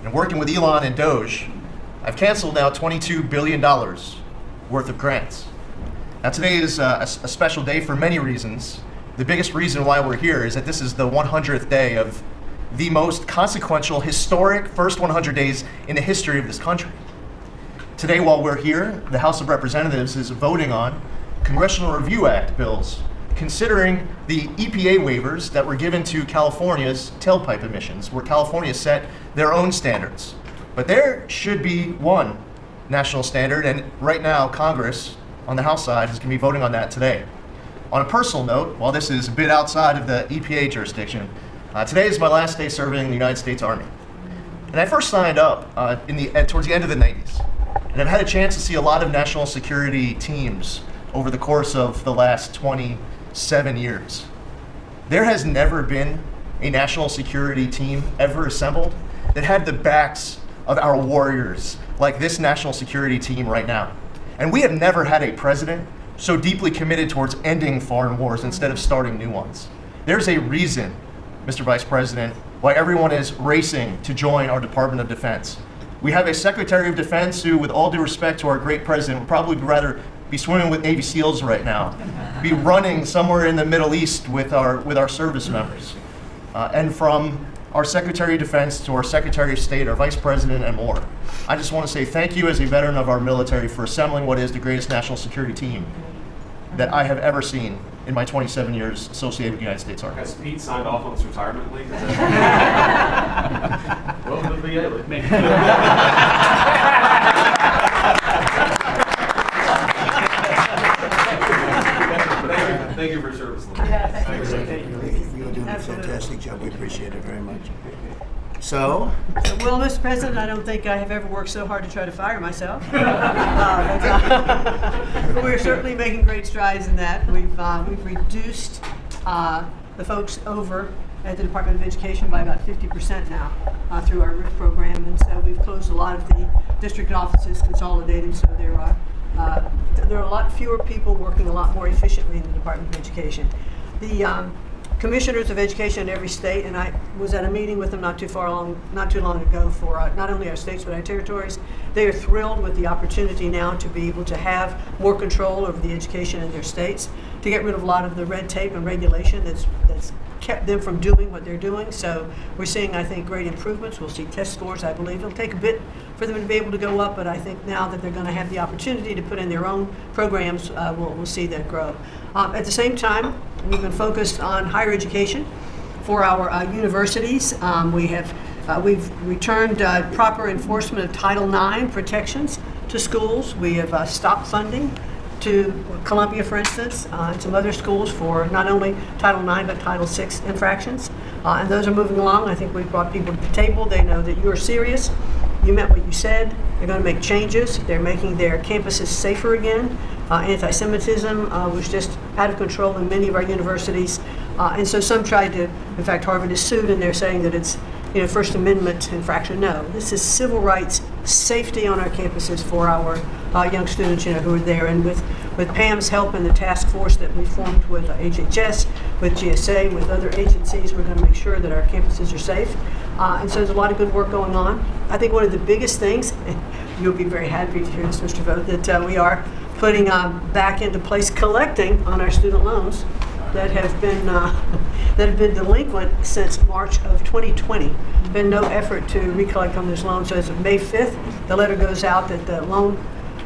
And working with Elon and Doge, I've canceled now $22 billion worth of grants. Now today is a special day for many reasons. The biggest reason why we're here is that this is the 100th day of the most consequential, historic first 100 days in the history of this country. Today, while we're here, the House of Representatives is voting on Congressional Review Act bills, considering the EPA waivers that were given to California's tailpipe emissions, where California set their own standards. But there should be one national standard, and right now, Congress, on the House side, is going to be voting on that today. On a personal note, while this is a bit outside of the EPA jurisdiction, today is my last day serving in the United States Army. And I first signed up towards the end of the 90s. And I've had a chance to see a lot of national security teams over the course of the last 27 years. There has never been a national security team ever assembled that had the backs of our warriors like this national security team right now. And we have never had a president so deeply committed towards ending foreign wars instead of starting new ones. There's a reason, Mr. Vice President, why everyone is racing to join our Department of Defense. We have a Secretary of Defense who, with all due respect to our great president, would probably rather be swimming with Navy SEALs right now, be running somewhere in the Middle East with our service members. And from our Secretary of Defense to our Secretary of State, our Vice President, and more. I just want to say thank you as a veteran of our military for assembling what is the greatest national security team that I have ever seen in my 27 years associated with the United States Army. Has Pete signed off on his retirement leave? Welcome to the VA with me. Thank you for your service. You're doing a fantastic job. We appreciate it very much. So? Well, Mr. President, I don't think I have ever worked so hard to try to fire myself. We're certainly making great strides in that. We've reduced the folks over at the Department of Education by about 50% now through our RIF program, and so we've closed a lot of the district offices, consolidated, so there are a lot fewer people working a lot more efficiently in the Department of Education. The commissioners of education in every state, and I was at a meeting with them not too long ago for not only our states but our territories. They are thrilled with the opportunity now to be able to have more control over the education in their states, to get rid of a lot of the red tape and regulation that's kept them from doing what they're doing. So we're seeing, I think, great improvements. We'll see test scores, I believe. It'll take a bit for them to be able to go up, but I think now that they're going to have the opportunity to put in their own programs, we'll see that grow. At the same time, we've been focused on higher education for our universities. We have We've returned proper enforcement of Title IX protections to schools. We have stopped funding to Columbia, for instance, and some other schools for not only Title IX but Title VI infractions. And those are moving along. I think we've brought people to the table. They know that you're serious. You meant what you said. They're going to make changes. They're making their campuses safer again. Anti-Semitism was just out of control in many of our universities. And so some tried to, in fact, Harvard is sued and they're saying that it's First Amendment infraction. No, this is civil rights, safety on our campuses for our young students, who are there. And with Pam's help and the task force that we formed with HHS, with GSA, with other agencies, we're going to make sure that our campuses are safe. And so there's a lot of good work going on. I think one of the biggest things, and you'll be very happy to hear this, Mr. Vogt, that we are putting back into place collecting on our student loans that have been delinquent since March of 2020. Been no effort to recollect on those loans. So as of May 5th, the letter goes out that the loan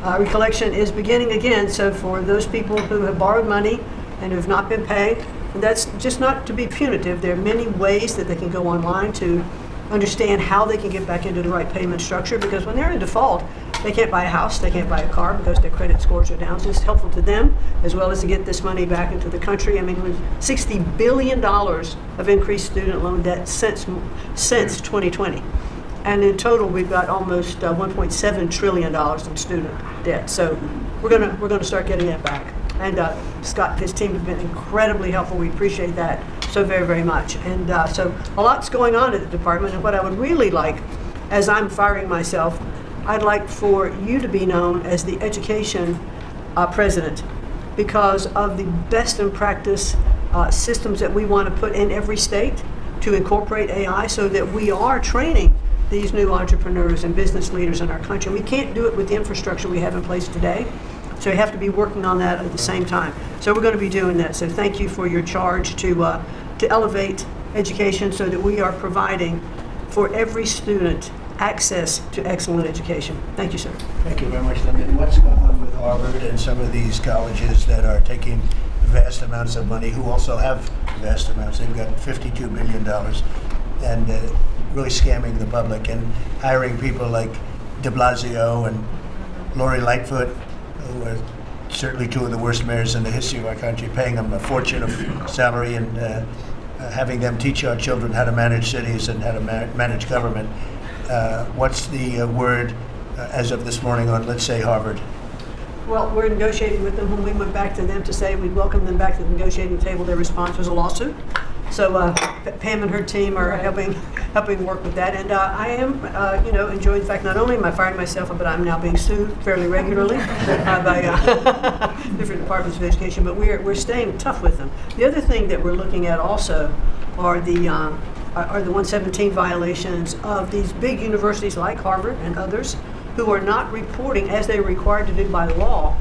recollection is beginning again. So for those people who have borrowed money and who have not been paid, and that's just not to be punitive. There are many ways that they can go online to understand how they can get back into the right payment structure, because when they're in default, they can't buy a house, they can't buy a car because their credit scores are down. So it's helpful to them as well as to get this money back into the country. I mean, with $60 billion of increased student loan debt since 2020. And in total, we've got almost $1.7 trillion in student debt. So we're gonna start getting that back. And Scott and his team have been incredibly helpful. We appreciate that so very, very much. And so a lot's going on at the department. And what I would really like, as I'm firing myself, I'd like for you to be known as the education president, because of the best in practice systems that we want to put in every state to incorporate AI, so that we are training these new entrepreneurs and business leaders in our country. We can't do it with the infrastructure we have in place today. So we have to be working on that at the same time. So we're going to be doing that. So thank you for your charge to elevate education so that we are providing for every student access to excellent education. Thank you, sir. Thank you very much, Linda. What's going on with Harvard and some of these colleges that are taking vast amounts of money, who also have vast amounts? They've got $52 billion and really scamming the public and hiring people like de Blasio and Lori Lightfoot, who are certainly two of the worst mayors in the history of our country, paying them a fortune of salary and having them teach our children how to manage cities and how to manage government. What's the word as of this morning on, let's say, Harvard? Well, we're negotiating with them. When we went back to them to say we welcome them back to the negotiating table, their response was a lawsuit. So Pam and her team are helping work with that, and I am, enjoying the fact not only am I firing myself, but I'm now being sued fairly regularly by different departments of education. But we're staying tough with them. The other thing that we're looking at also are the 117 violations of these big universities like Harvard and others who are not reporting, as they're required to do by law,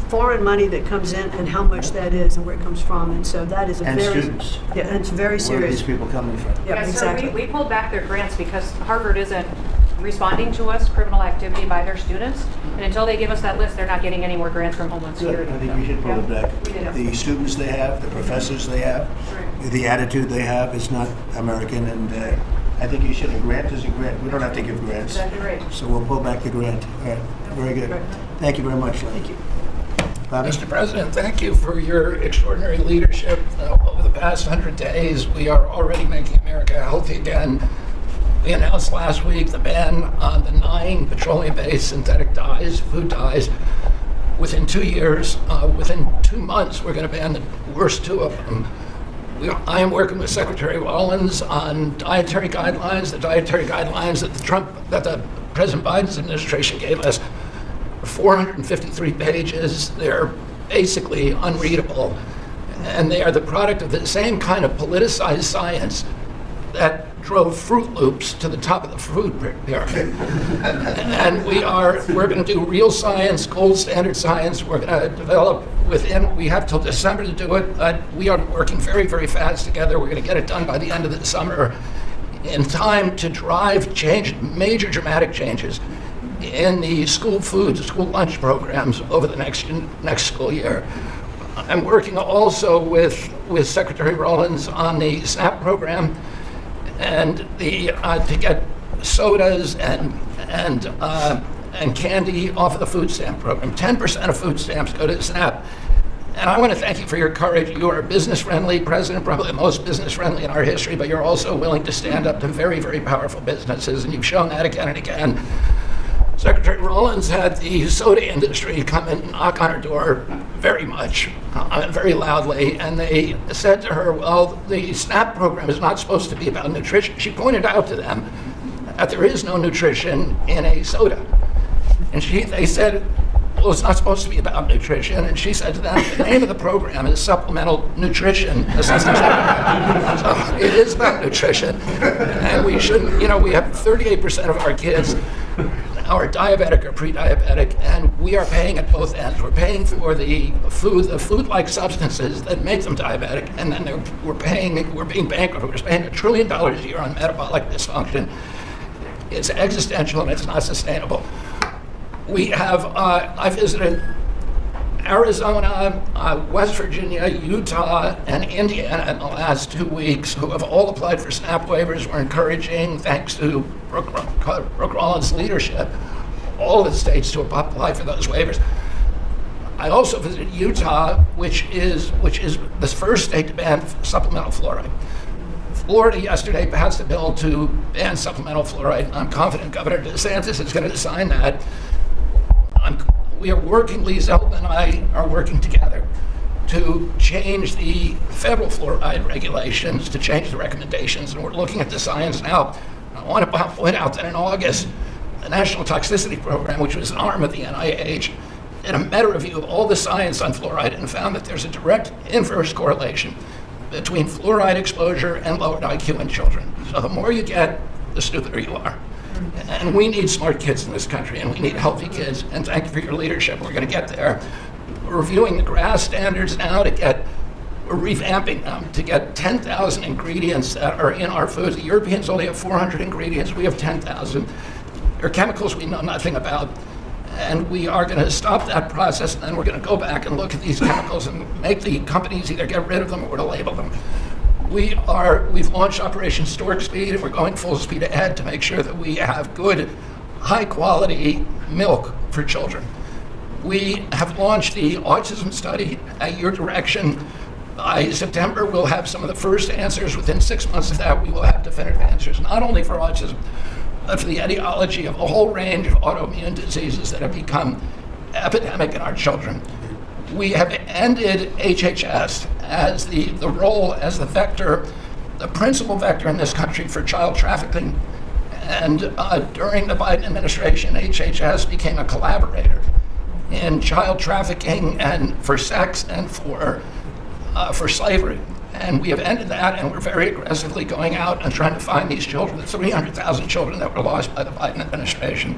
foreign money that comes in and how much that is and where it comes from. And so that is and students. Yeah, and it's very serious. Where are these people coming from? Yeah, Yes, exactly. sir, we pulled back their grants because Harvard isn't responding to us, criminal activity by their students. And until they give us that list, they're not getting any more grants from Homeland Good. Security. I think we should pull it back. The students they have, the professors they have, the attitude they have is not American, and I think you should. A grant is a grant. We don't have to give grants. Exactly right. So we'll pull back the grant. All right. Very good. Thank you very much. Thank you. Mr. President, thank you for your extraordinary leadership. Over the past 100 days, we are already making America healthy again. We announced last week the ban on the 9 petroleum-based synthetic dyes, food dyes. Within 2 years, within 2 months, we're going to ban the worst 2 of them. I am working with Secretary Rollins on dietary guidelines, the dietary guidelines that the President Biden's administration gave us. 453 pages. They're basically unreadable. And they are the product of the same kind of politicized science that drove Fruit Loops to the top of the food pyramid. And we're going to do real science, gold standard science. We're going to develop we have till December to do it, but we are working very, very fast together. We're going to get it done by the end of the summer in time to drive change, major dramatic changes in the school food, school lunch programs over the next school year. I'm working also with Secretary Rollins on the SNAP program. and to get sodas and candy off of the food stamp program. 10% of food stamps go to SNAP. And I want to thank you for your courage. You are a business-friendly president, probably the most business-friendly in our history, but you're also willing to stand up to very, very powerful businesses, and you've shown that again and again. Secretary Rollins had the soda industry come and knock on her door very much, very loudly, and they said to her, well, the SNAP program is not supposed to be about nutrition. She pointed out to them that there is no nutrition in a soda. And they said, well, it's not supposed to be about nutrition. And she said to them, the name of the program is Supplemental Nutrition Assistance. So it is about nutrition. And we shouldn't, we have 38% of our kids are diabetic or pre-diabetic, and we are paying at both ends. We're paying for the food-like substances that make them diabetic, and then we're being bankrupt. We're spending $1 trillion a year on metabolic dysfunction. It's existential and it's not sustainable. We have, I visited Arizona, West Virginia, Utah, and Indiana in the last 2 weeks, who have all applied for SNAP waivers. We're encouraging, thanks to Brooke Rollins' leadership, all the states to apply for those waivers. I also visited Utah, which is the first state to ban supplemental fluoride. Florida yesterday passed a bill to ban supplemental fluoride. I'm confident Governor DeSantis is going to sign that. We are working, Lee Zeldin and I are working together to change the federal fluoride regulations, to change the recommendations, and we're looking at the science now. I want to point out that in August, the National Toxicity Program, which was an arm of the NIH, did a meta-review of all the science on fluoride and found that there's a direct inverse correlation between fluoride exposure and lowered IQ in children. So the more you get, the stupider you are. And we need smart kids in this country, and we need healthy kids, and thank you for your leadership. We're going to get there. We're reviewing the GRAS standards now we're revamping them to get 10,000 ingredients that are in our foods. The Europeans only have 400 ingredients. We have 10,000. There are chemicals we know nothing about, and we are going to stop that process, and then we're going to go back and look at these chemicals and make the companies either get rid of them or to label them. We've launched Operation Stork Speed, and we're going full speed ahead to make sure that we have good, high-quality milk for children. We have launched the autism study at your direction. By September, we'll have some of the first answers. Within 6 months of that, we will have definitive answers, not only for autism, but for the etiology of a whole range of autoimmune diseases that have become epidemic in our children. We have ended HHS as the role as the vector, the principal vector in this country for child trafficking. And during the Biden administration, HHS became a collaborator in child trafficking and for sex and for slavery. And we have ended that, and we're very aggressively going out and trying to find these children, the 300,000 children that were lost by the Biden administration.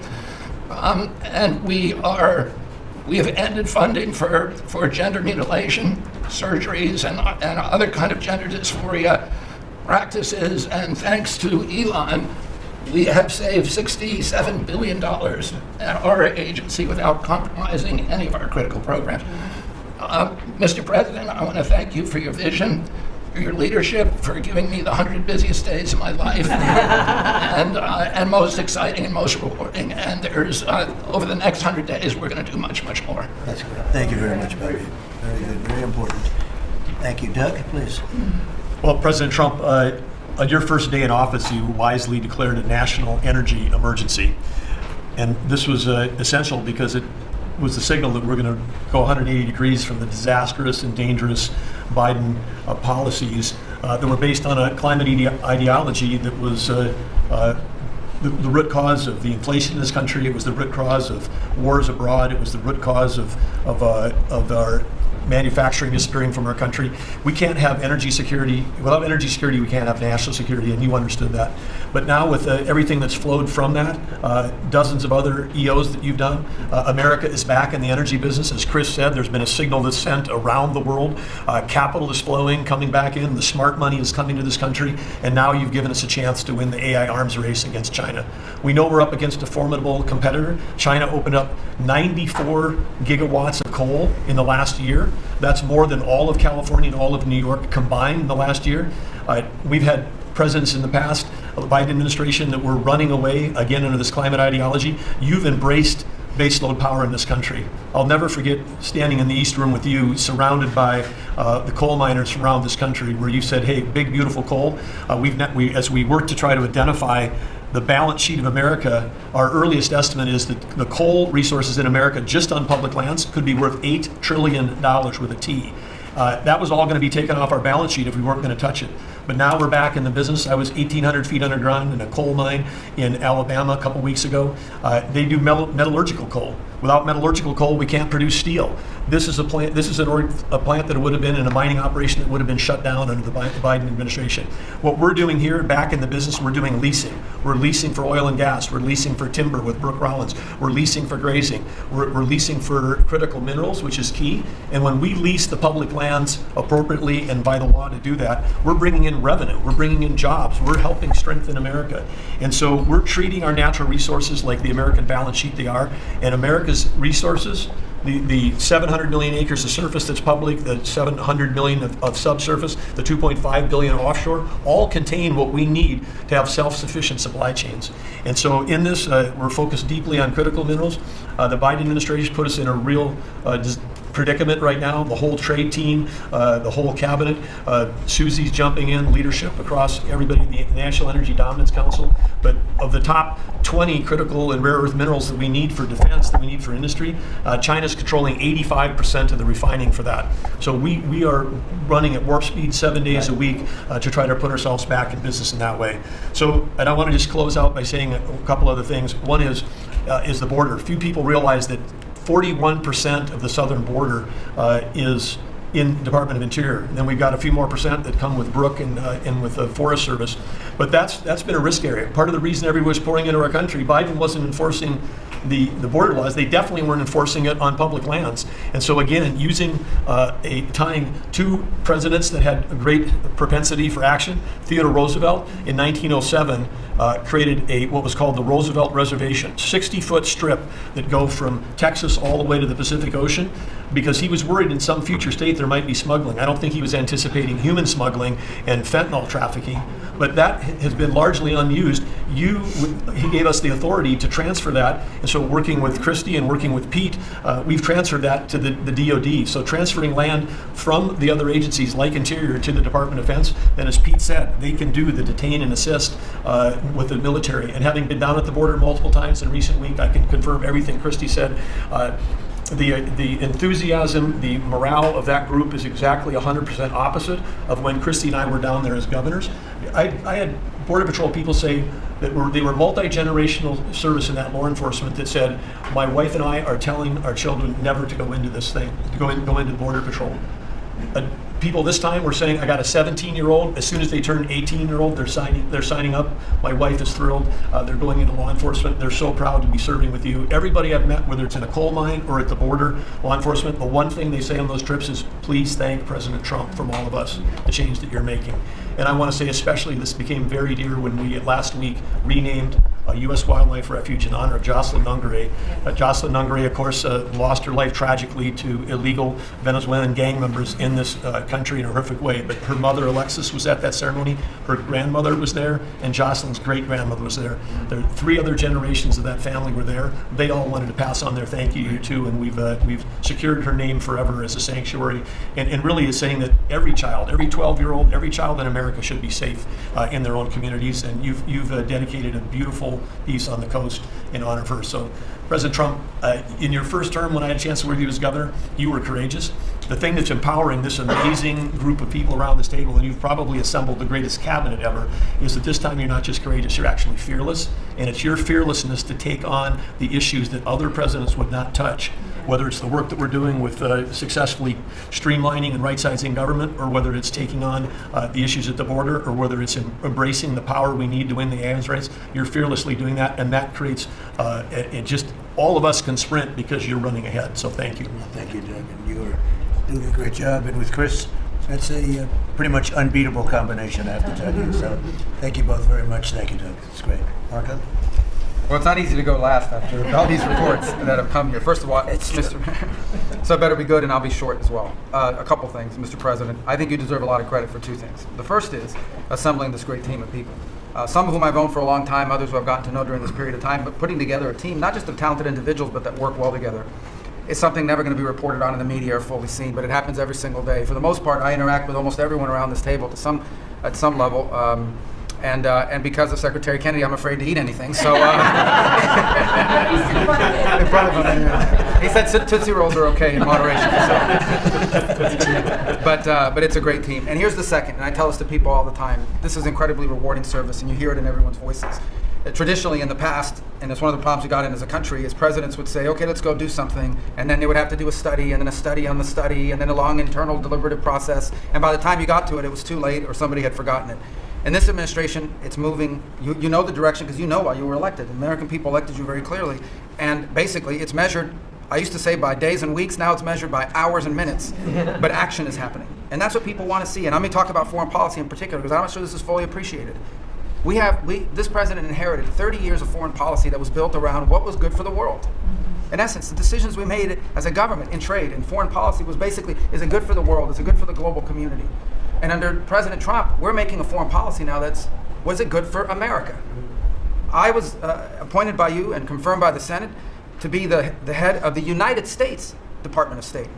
And we have ended funding for gender mutilation, surgeries, and other kind of gender dysphoria practices. And thanks to Elon, we have saved $67 billion at our agency without compromising any of our critical programs. Mr. President, I want to thank you for your vision, for your leadership, for giving me the 100 busiest days of my life, and most exciting and most rewarding. And there's, over the next 100 days, we're going to do much, much more. That's good. Thank you very much, Bobby. Very good, very important. Thank you. Doug, please. Well, President Trump, on your first day in office, you wisely declared a national energy emergency. And this was essential because it was the signal that we're going to go 180 degrees from the disastrous and dangerous Biden policies that were based on a climate ideology that was the root cause of the inflation in this country. It was the root cause of wars abroad. It was the root cause of our manufacturing disappearing from our country. We can't have energy security. Without energy security, we can't have national security, and you understood that. But now with everything that's flowed from that, dozens of other EOs that you've done, America is back in the energy business. As Chris said, there's been a signal that's sent around the world. Capital is flowing, coming back in. The smart money is coming to this country, and now you've given us a chance to win the AI arms race against China. We know we're up against a formidable competitor. China opened up 94 gigawatts of coal in the last year. That's more than all of California and all of New York combined in the last year. We've had presidents in the past, the Biden administration, that were running away again under this climate ideology. You've embraced baseload power in this country. I'll never forget standing in the East Room with you, surrounded by the coal miners around this country, where you said, hey, big, beautiful coal. As we work to try to identify the balance sheet of America, our earliest estimate is that the coal resources in America, just on public lands, could be worth $8 trillion with a T. That was all going to be taken off our balance sheet if we weren't going to touch it. But now we're back in the business. I was 1,800 feet underground in a coal mine in Alabama a couple weeks ago. They do metallurgical coal. Without metallurgical coal, we can't produce steel. This is a plant. This is a plant that would have been in a mining operation that would have been shut down under the Biden administration. What we're doing here, back in the business, we're doing leasing. We're leasing for oil and gas. We're leasing for timber with Brooke Rollins. We're leasing for grazing. We're leasing for critical minerals, which is key. And when we lease the public lands appropriately and by the law to do that, we're bringing in revenue. We're bringing in jobs. We're helping strengthen America. And so we're treating our natural resources like the American balance sheet they are. And America's resources, the 700 million acres of surface that's public, the 700 million of subsurface, the 2.5 billion offshore, all contain what we need to have self-sufficient supply chains. And so in this, we're focused deeply on critical minerals. The Biden administration put us in a real predicament right now. The whole trade team, the whole cabinet, Susie's jumping in, leadership across everybody in the National Energy Dominance Council. But of the top 20 critical and rare earth minerals that we need for defense, that we need for industry, China's controlling 85% of the refining for that. So we are running at warp speed 7 days a week to try to put ourselves back in business in that way. So, and I want to just close out by saying a couple other things. One is the border. Few people realize that 41% of the southern border is in Department of Interior. And then we've got a few more percent that come with Brooke and with the Forest Service. But that's been a risk area. Part of the reason everyone's pouring into our country, Biden wasn't enforcing the border laws. They definitely weren't enforcing it on public lands. And so again, tying two presidents that had a great propensity for action, Theodore Roosevelt in 1907 created what was called the Roosevelt Reservation, 60-foot strip that go from Texas all the way to the Pacific Ocean, because he was worried in some future state there might be smuggling. I don't think he was anticipating human smuggling and fentanyl trafficking, but that has been largely unused. He gave us the authority to transfer that, and so working with Christie and working with Pete, we've transferred that to the DOD. So transferring land from the other agencies like Interior to the Department of Defense, then as Pete said, they can do the detain and assist with the military. And having been down at the border multiple times in recent week, I can confirm everything Christie said. The enthusiasm, the morale of that group is exactly 100% opposite of when Christie and I were down there as governors. I had Border Patrol people say that they were multi-generational service in that law enforcement that said, my wife and I are telling our children never to go into this thing, to go into Border Patrol. People this time were saying, I got a 17-year-old. As soon as they turn 18-year-old, they're signing up. My wife is thrilled. They're going into law enforcement. They're so proud to be serving with you. Everybody I've met, whether it's in a coal mine or at the border, law enforcement, the one thing they say on those trips is, please thank President Trump from all of us, the change that you're making. And I want to say especially this became very dear when we last week renamed a U.S. wildlife refuge in honor of Jocelyn Nungare. Jocelyn Nungare, of course, lost her life tragically to illegal Venezuelan gang members in this country in a horrific way. But her mother, Alexis, was at that ceremony. Her grandmother was there, and Jocelyn's great-grandmother was there. There 3 other generations of that family were there. They all wanted to pass on their thank you too, and we've secured her name forever as a sanctuary. And really is saying that every child, every 12-year-old, every child in America should be safe in their own communities. And you've dedicated a beautiful piece on the coast in honor of her. So, President Trump, in your first term, when I had a chance to work with you as governor, you were courageous. The thing that's empowering this amazing group of people around this table, and you've probably assembled the greatest cabinet ever, is that this time you're not just courageous, you're actually fearless. And it's your fearlessness to take on the issues that other presidents would not touch, whether it's the work that we're doing with successfully streamlining and right-sizing government, or whether it's taking on the issues at the border, or whether it's embracing the power we need to win the AIMS race. You're fearlessly doing that, and that creates just all of us can sprint because you're running ahead. So thank you. Well, thank you, Doug. And you are doing a great job. And with Chris, that's a pretty much unbeatable combination, I have to tell you. So thank you both very much. Thank you, Doug. It's great. Marco? Well, it's not easy to go last after all these reports that have come here. First of all, so I better be good, and I'll be short as well. A couple things, Mr. President. I think you deserve a lot of credit for two things. The first is assembling this great team of people. Some of whom I've known for a long time, others who I've gotten to know during this period of time, but putting together a team, not just of talented individuals, but that work well together. It's something never going to be reported on in the media or fully seen, but it happens every single day. For the most part, I interact with almost everyone around this table at some level. And because of Secretary Kennedy, I'm afraid to eat anything. So in front of him, he said Tootsie Rolls are okay in moderation. So. But it's a great team. And here's the second, and I tell this to people all the time. This is incredibly rewarding service, and you hear it in everyone's voices. Traditionally in the past, and it's one of the problems we got in as a country, is presidents would say, okay, let's go do something, and then they would have to do a study, and then a study on the study, and then a long internal deliberative process, and by the time you got to it, it was too late, or somebody had forgotten it. In this administration, it's moving, you know the direction because you know why you were elected. The American people elected you very clearly, and basically it's measured, I used to say by days and weeks, now it's measured by hours and minutes, but action is happening. And that's what people want to see, and I'm going to talk about foreign policy in particular, because I'm not sure this is fully appreciated. This president inherited 30 years of foreign policy that was built around what was good for the world. In essence, the decisions we made as a government in trade and foreign policy was basically, is it good for the world? Is it good for the global community? And under President Trump, we're making a foreign policy now was it good for America? I was appointed by you and confirmed by the Senate to be the head of the United States Department of State.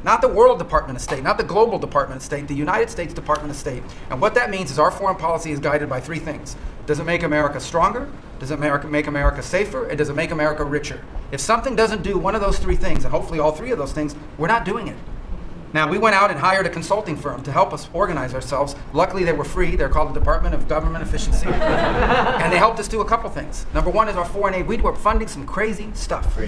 Not the World Department of State, not the Global Department of State, the United States Department of State. And what that means is our foreign policy is guided by three things. Does it make America stronger? Does it make America safer? And does it make America richer? If something doesn't do one of those three things, and hopefully all three of those things, we're not doing it. Now, we went out and hired a consulting firm to help us organize ourselves. Luckily, they were free. They're called the Department of Government Efficiency. And they helped us do a couple things. Number one is our foreign aid. We were funding some crazy stuff.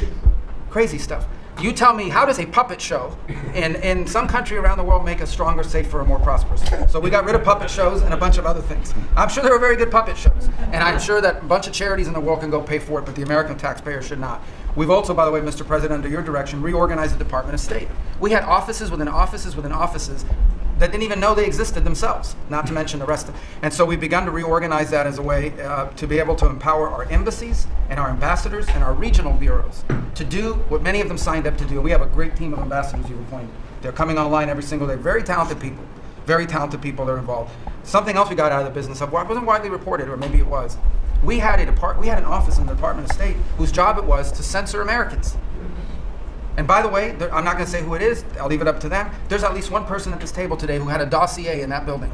Crazy stuff. You tell me, how does a puppet show in some country around the world make us stronger, safer, and more prosperous? So we got rid of puppet shows and a bunch of other things. I'm sure there were very good puppet shows. And I'm sure that a bunch of charities in the world can go pay for it, but the American taxpayer should not. We've also, by the way, Mr. President, under your direction, reorganized the Department of State. We had offices within offices within offices that didn't even know they existed themselves, not to mention the rest of it. And so we've begun to reorganize that as a way to be able to empower our embassies and our ambassadors and our regional bureaus to do what many of them signed up to do. We have a great team of ambassadors you've appointed. They're coming online every single day. Very talented people that are involved. Something else we got out of the business of, wasn't widely reported, or maybe it was. We had an office in the Department of State whose job it was to censor Americans. And by the way, I'm not going to say who it is. I'll leave it up to them. There's at least one person at this table today who had a dossier in that building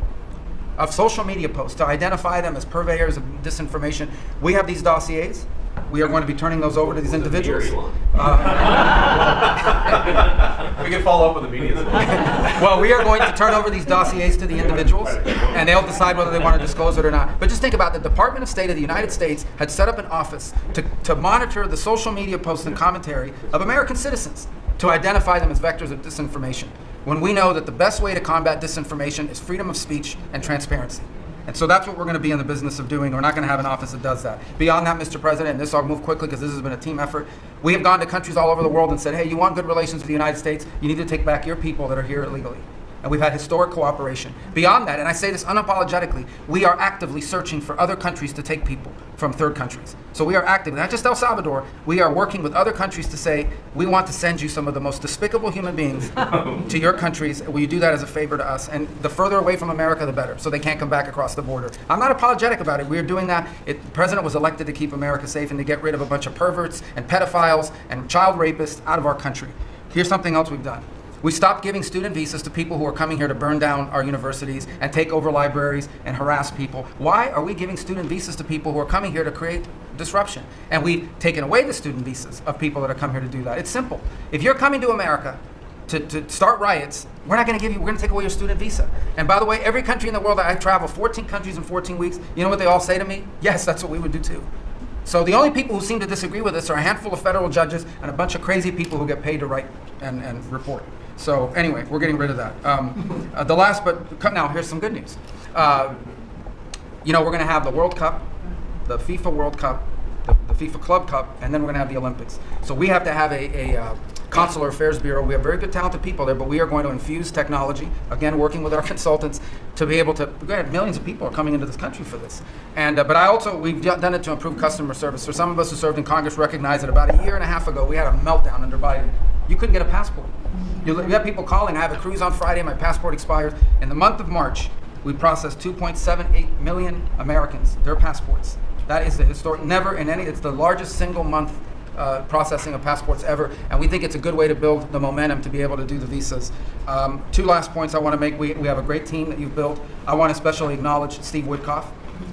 of social media posts to identify them as purveyors of disinformation. We have these dossiers. We are going to be turning those over to these individuals. We can follow up with the media. Well, we are going to turn over these dossiers to the individuals, and they'll decide whether they want to disclose it or not. But just think about the Department of State of the United States had set up an office to monitor the social media posts and commentary of American citizens to identify them as vectors of disinformation, when we know that the best way to combat disinformation is freedom of speech and transparency. And so that's what we're going to be in the business of doing. We're not going to have an office that does that. Beyond that, Mr. President, and this I'll move quickly because this has been a team effort, we have gone to countries all over the world and said, hey, you want good relations with the United States, you need to take back your people that are here illegally. And we've had historic cooperation. Beyond that, and I say this unapologetically, we are actively searching for other countries to take people from third countries. So we are actively, not just El Salvador, we are working with other countries to say, we want to send you some of the most despicable human beings to your countries. Will you do that as a favor to us? And the further away from America, the better, so they can't come back across the border. I'm not apologetic about it. We are doing that. The president was elected to keep America safe and to get rid of a bunch of perverts and pedophiles and child rapists out of our country. Here's something else we've done. We stopped giving student visas to people who are coming here to burn down our universities and take over libraries and harass people. Why are we giving student visas to people who are coming here to create disruption? And we've taken away the student visas of people that are coming here to do that. It's simple. If you're coming to America to start riots, we're going to take away your student visa. And by the way, every country in the world that I travel, 14 countries in 14 weeks, you know what they all say to me? Yes, that's what we would do too. So the only people who seem to disagree with us are a handful of federal judges and a bunch of crazy people who get paid to write and report. So anyway, we're getting rid of that. Now here's some good news. We're going to have the World Cup, the FIFA World Cup, the FIFA Club Cup, and then we're going to have the Olympics. So we have to have a Consular Affairs Bureau. We have very good, talented people there, but we are going to infuse technology, again, working with our consultants, to be able to, millions of people are coming into this country for this. And, but we've done it to improve customer service. For some of us who served in Congress recognize that about a year and a half ago, we had a meltdown under Biden. You couldn't get a passport. You have people calling, I have a cruise on Friday, my passport expires. In the month of March, we processed 2.78 million Americans, their passports. That is the historic, it's the largest single month processing of passports ever, and we think it's a good way to build the momentum to be able to do the visas. Two last points I want to make. We have a great team that you've built. I want to especially acknowledge Steve Woodcock.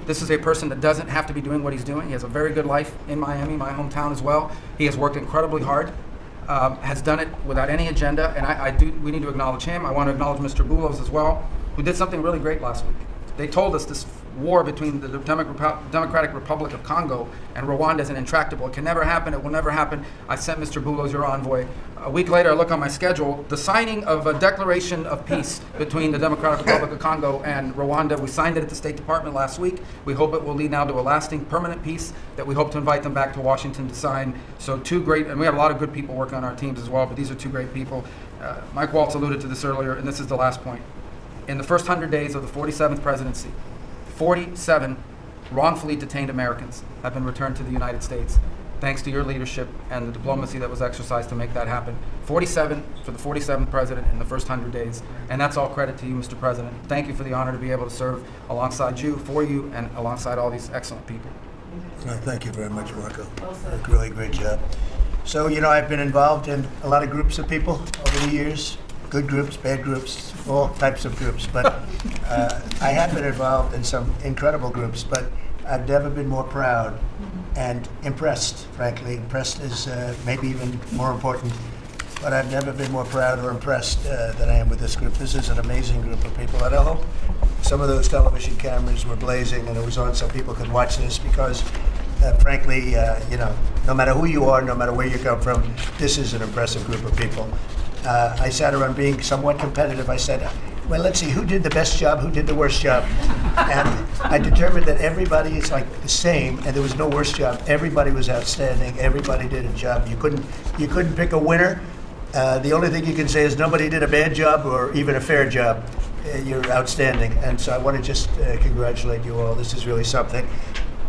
This is a person that doesn't have to be doing what he's doing. He has a very good life in Miami, my hometown as well. He has worked incredibly hard, has done it without any agenda, and we need to acknowledge him. I want to acknowledge Mr. Boulos as well, who did something really great last week. They told us this war between the Democratic Republic of Congo and Rwanda is intractable. It can never happen. It will never happen. I sent Mr. Boulos, your envoy. A week later, I look on my schedule, the signing of a declaration of peace between the Democratic Republic of Congo and Rwanda. We signed it at the State Department last week. We hope it will lead now to a lasting, permanent peace that we hope to invite them back to Washington to sign. So two great, and we have a lot of good people working on our teams as well, but these are two great people. Mike Waltz alluded to this earlier, and this is the last point. In the first 100 days of the 47th presidency, 47 wrongfully detained Americans have been returned to the United States, thanks to your leadership and the diplomacy that was exercised to make that happen. 47 for the 47th president in the first 100 days. And that's all credit to you, Mr. President. Thank you for the honor to be able to serve alongside you, for you, and alongside all these excellent people. Thank you very much, Marco. Really great job. So, I've been involved in a lot of groups of people over the years. Good groups, bad groups, all types of groups. But I have been involved in some incredible groups, but I've never been more proud and impressed, frankly. Impressed is maybe even more important, but I've never been more proud or impressed than I am with this group. This is an amazing group of people. And I hope some of those television cameras were blazing and it was on so people could watch this because, frankly, no matter who you are, no matter where you come from, this is an impressive group of people. I sat around being somewhat competitive. I said, well, let's see, who did the best job, who did the worst job? And I determined that everybody is like the same, and there was no worst job. Everybody was outstanding. Everybody did a job. You couldn't pick a winner. The only thing you can say is nobody did a bad job or even a fair job. You're outstanding. And so I want to just congratulate you all. This is really something.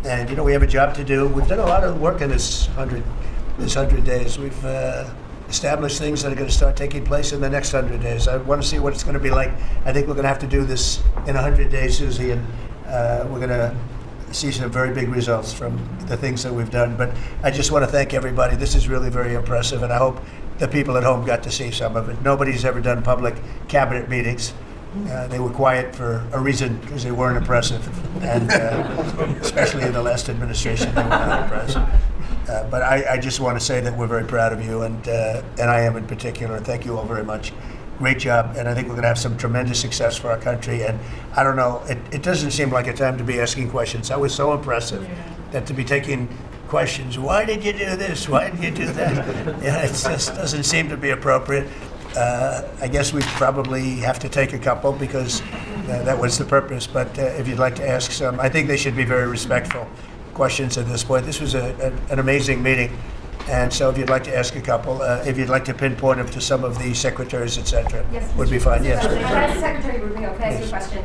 And, we have a job to do. We've done a lot of work in this 100 days. We've establish things that are going to start taking place in the next 100 days. I want to see what it's going to be like. I think we're going to have to do this in 100 days, Susie, and we're going to see some very big results from the things that we've done. But I just want to thank everybody. This is really very impressive, and I hope the people at home got to see some of it. Nobody's ever done public cabinet meetings. They were quiet for a reason, because they weren't impressive, and especially in the last administration, they were not impressive. But I just want to say that we're very proud of you, and I am in particular. Thank you all very much. Great job, and I think we're going to have some tremendous success for our country. And I don't know, it doesn't seem like a time to be asking questions. That was so impressive, that to be taking questions, why did you do this? Why did you do that? It just doesn't seem to be appropriate. I guess we probably have to take a couple because that was the purpose. But if you'd like to ask some, I think they should be very respectful questions at this point. This was an amazing meeting, and so if you'd like to ask a couple, if you'd like to pinpoint them to some of the secretaries, etc., would be fine. Yes. Secretary Rubio, can I ask you a question?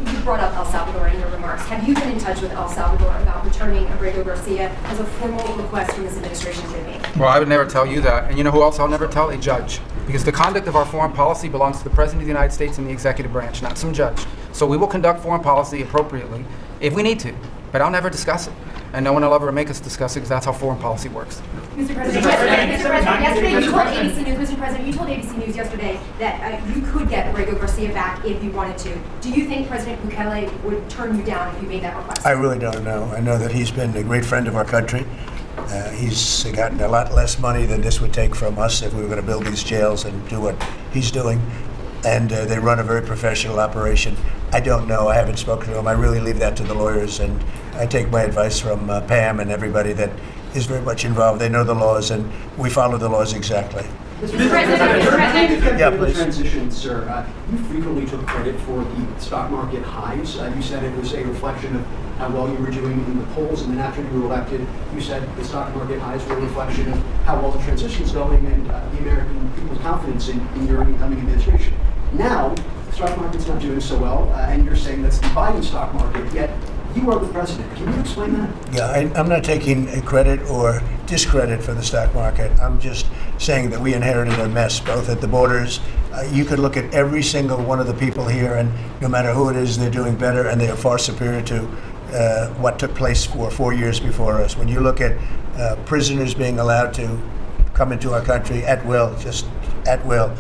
You brought up El Salvador in your remarks. Have you been in touch with El Salvador about returning Abrego Garcia as a formal request from this administration to me? Well, I would never tell you that. And you know who else I'll never tell? A judge. Because the conduct of our foreign policy belongs to the President of the United States and the executive branch, not some judge. So we will conduct foreign policy appropriately if we need to, but I'll never discuss it. And no one will ever make us discuss it because that's how foreign policy works. Mr. President, yesterday you told ABC News, Mr. President, you told ABC News yesterday that you could get Abrego Garcia back if you wanted to. Do you think President Bukele would turn you down if you made that request? I really don't know. I know that he's been a great friend of our country. He's gotten a lot less money than this would take from us if we were going to build these jails and do what he's doing. And they run a very professional operation. I don't know. I haven't spoken to him. I really leave that to the lawyers, and I take my advice from Pam and everybody that is very much involved. They know the laws, and we follow the laws exactly. Mr. President. Yeah, please. Transition, sir. You frequently took credit for the stock market highs. You said it was a reflection of how well you were doing in the polls, and then after you were elected, you said the stock market highs were a reflection of how well the transition is going and the American people's confidence in your incoming administration. Now, the stock market's not doing so well, and you're saying that's the Biden stock market, yet you are the president. Can you explain that? Yeah, I'm not taking credit or discredit for the stock market. I'm just saying that we inherited a mess, both at the borders. You could look at every single one of the people here, and no matter who it is, they're doing better, and they are far superior to what took place for 4 years before us. When you look at prisoners being allowed to come into our country at will, just at will,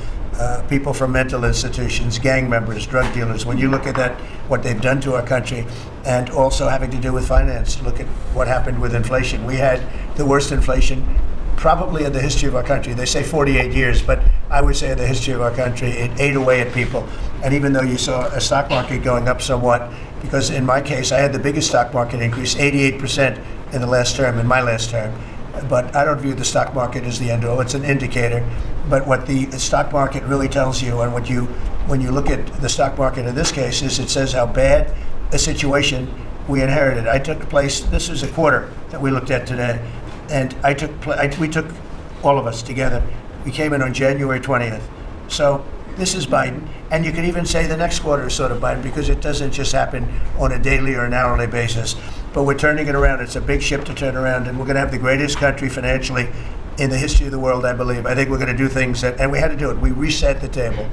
people from mental institutions, gang members, drug dealers, when you look at that, what they've done to our country, and also having to do with finance, look at what happened with inflation. We had the worst inflation probably in the history of our country. They say 48 years, but I would say in the history of our country, it ate away at people. And even though you saw a stock market going up somewhat, because in my case, I had the biggest stock market increase, 88% in the last term, in my last term. But I don't view the stock market as the end all. It's an indicator. But what the stock market really tells you, and when you look at the stock market in this case, is it says how bad a situation we inherited. I took place, this is a quarter that we looked at today, and we took all of us together. We came in on January 20th. So this is Biden, and you could even say the next quarter is sort of Biden because it doesn't just happen on a daily or an hourly basis. But we're turning it around. It's a big ship to turn around, and we're going to have the greatest country financially in the history of the world, I believe. I think we're going to do things that, and we had to do it. We reset the table.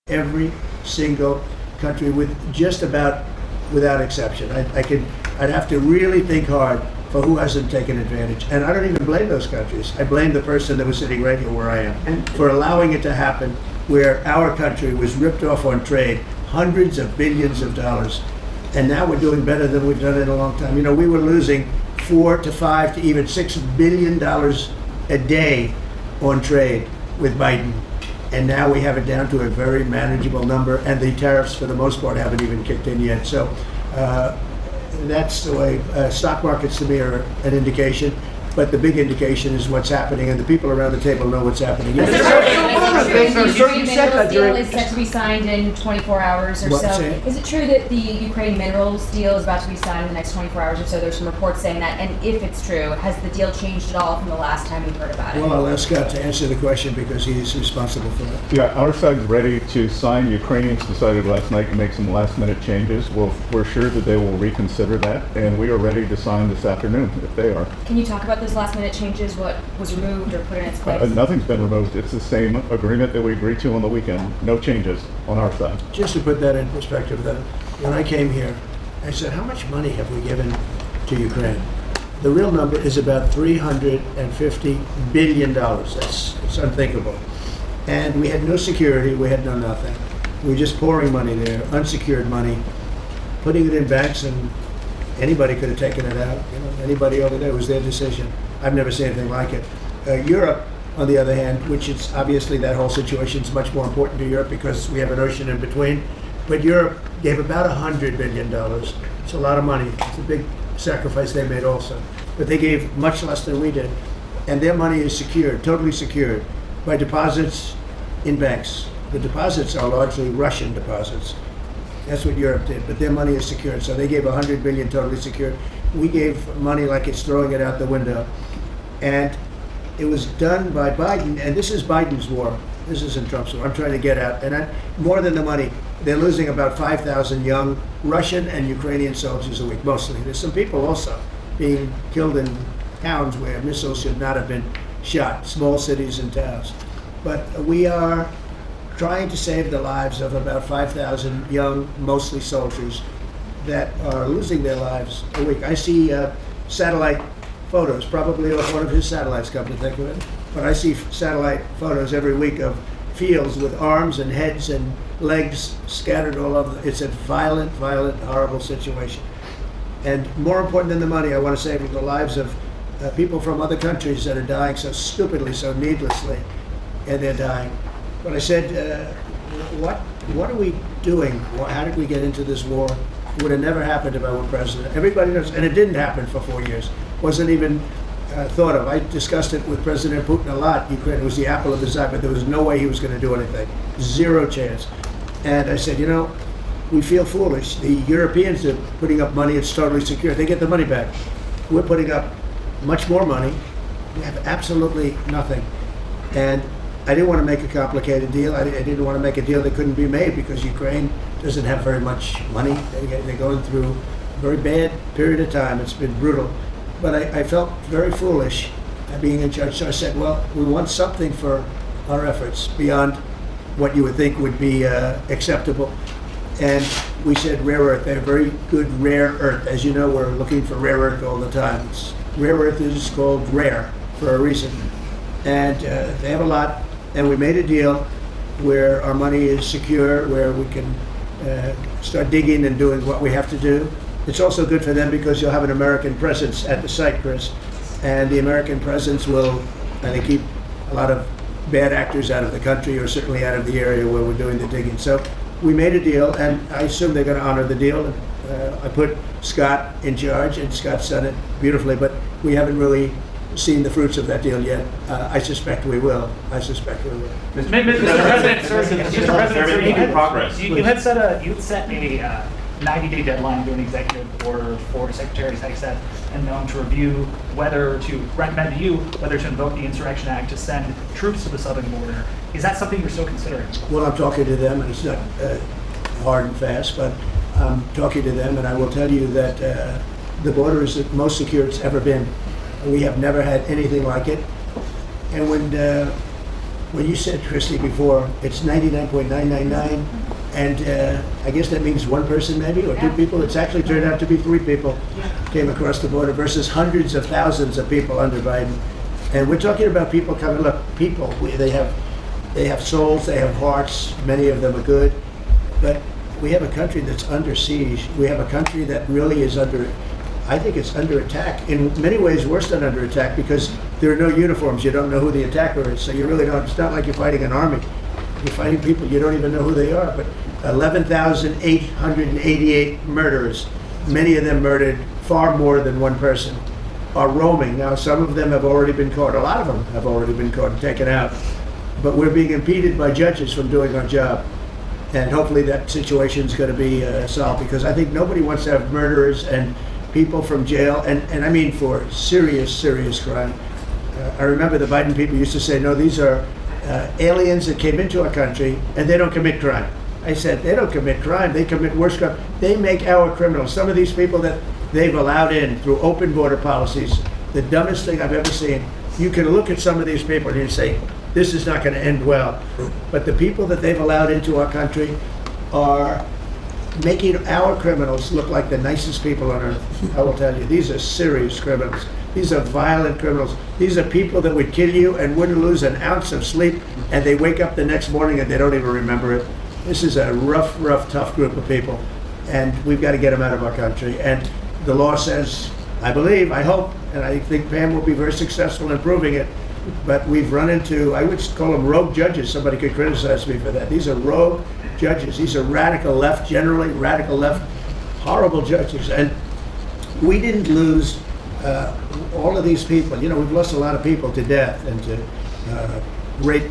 Every single country, with just about without exception. I'd have to really think hard for who hasn't taken advantage. And I don't even blame those countries. I blame the person that was sitting right here where I am for allowing it to happen, where our country was ripped off on trade, hundreds of billions of dollars. And now we're doing better than we've done in a long time. You know, we were losing $4 to $5 to even $6 billion a day on trade with Biden. And now we have it down to a very manageable number, and the tariffs, for the most part, haven't even kicked in yet. So that's the way stock markets to me are an indication. But the big indication is what's happening, and the people around the table know what's happening. The Ukraine minerals deal is set to be signed in 24 hours or so. Is it true that the Ukraine minerals deal is about to be signed in the next 24 hours or so? There's some reports saying that. And if it's true, has the deal changed at all from the last time we heard about it? Well, I'll ask Scott to answer the question because he's responsible for it. Yeah, our side's ready to sign. Ukrainians decided last night to make some last-minute changes. We're sure that they will reconsider that, and we are ready to sign this afternoon if they are. Can you talk about those last-minute changes? What was removed or put in its place? Nothing's been removed. It's the same agreement that we agreed to on the weekend. No changes on our side. Just to put that in perspective, though, when I came here, I said, how much money have we given to Ukraine? The real number is about $350 billion. It's unthinkable. And we had no security. We had no nothing. We were just pouring money there, unsecured money, putting it in banks, and anybody could have taken it out. You know, anybody over there, it was their decision. I've never seen anything like it. Europe, on the other hand, which is obviously that whole situation is much more important to Europe because we have an ocean in between. But Europe gave about $100 billion. It's a lot of money. It's a big sacrifice they made also. But they gave much less than we did. And their money is secured, totally secured, by deposits in banks. The deposits are largely Russian deposits. That's what Europe did, but their money is secured. So they gave $100 billion totally secured. We gave money like it's throwing it out the window. And it was done by Biden, and this is Biden's war. This isn't Trump's war. I'm trying to get out. And more than the money, they're losing about 5,000 young Russian and Ukrainian soldiers a week, mostly. There's some people also being killed in towns where missiles should not have been shot, small cities and towns. But we are trying to save the lives of about 5,000 young, mostly soldiers, that are losing their lives a week. I see satellite photos, probably off one of his satellites, come to think of it. But I see satellite photos every week of fields with arms and heads and legs scattered all over. It's a violent, violent, horrible situation. And more important than the money, I want to save the lives of people from other countries that are dying so stupidly, so needlessly, and they're dying. But I said, what are we doing? How did we get into this war? It would have never happened if I were president. Everybody knows, and it didn't happen for 4 years. Wasn't even thought of. I discussed it with President Putin a lot. Ukraine was the apple of his eye, but there was no way he was going to do anything. Zero chance. And I said, we feel foolish. The Europeans are putting up money. It's totally secure. They get the money back. We're putting up much more money. We have absolutely nothing. And I didn't want to make a complicated deal. I didn't want to make a deal that couldn't be made because Ukraine doesn't have very much money. They're going through a very bad period of time. It's been brutal. But I felt very foolish being in charge. So I said, well, we want something for our efforts beyond what you would think would be acceptable. And we said rare earth. They're very good rare earth. As you know, we're looking for rare earth all the time. Rare earth is called rare for a reason. And they have a lot. And we made a deal where our money is secure, where we can start digging and doing what we have to do. It's also good for them because you'll have an American presence at the site, Chris. And the American presence will, I think, keep a lot of bad actors out of the country, or certainly out of the area where we're doing the digging. So we made a deal, and I assume they're going to honor the deal. I put Scott in charge, and Scott's done it beautifully, but we haven't really seen the fruits of that deal yet. I suspect we will. Mr. President, progress. You had set a 90-day deadline to an executive order for Secretary Hegseth and them to review whether to recommend to you whether to invoke the Insurrection Act to send troops to the southern border. Is that something you're still considering? Well, I'm talking to them, and it's not hard and fast, but I'm talking to them, and I will tell you that the border is the most secure it's ever been. We have never had anything like it. And when you said, Christy, before, it's 99.999, and I guess that means one person maybe, or two people. It's actually turned out to be 3 people came across the border versus hundreds of thousands of people under Biden. And we're talking about people coming. Look, people, they have souls, they have hearts. Many of them are good, but we have a country that's under siege. We have a country that really is under. I think it's under attack. In many ways, worse than under attack because there are no uniforms. You don't know who the attacker is, so you really don't. It's not like you're fighting an army. You're fighting people you don't even know who they are. But 11,888 murderers, many of them murdered far more than one person, are roaming. Now, some of them have already been caught. A lot of them have already been caught and taken out. But we're being impeded by judges from doing our job. And hopefully that situation is going to be solved because I think nobody wants to have murderers and people from jail, and I mean for serious crime. I remember the Biden people used to say, no, these are aliens that came into our country and they don't commit crime. I said, they don't commit crime, they commit worse crime. They make our criminals. Some of these people that they've allowed in through open border policies, the dumbest thing I've ever seen. You can look at some of these people and you say, this is not going to end well. But the people that they've allowed into our country are making our criminals look like the nicest people on earth. I will tell you, these are serious criminals. These are violent criminals. These are people that would kill you and wouldn't lose an ounce of sleep, and they wake up the next morning and they don't even remember it. This is a rough, tough group of people, and we've got to get them out of our country. And the law says, I believe, I hope, and I think Pam will be very successful in proving it, but we've run into, I would call them rogue judges. Somebody could criticize me for that. These are rogue judges. These are radical left, generally radical left, horrible judges. And we didn't lose all of these people. You know, we've lost a lot of people to death and to rape,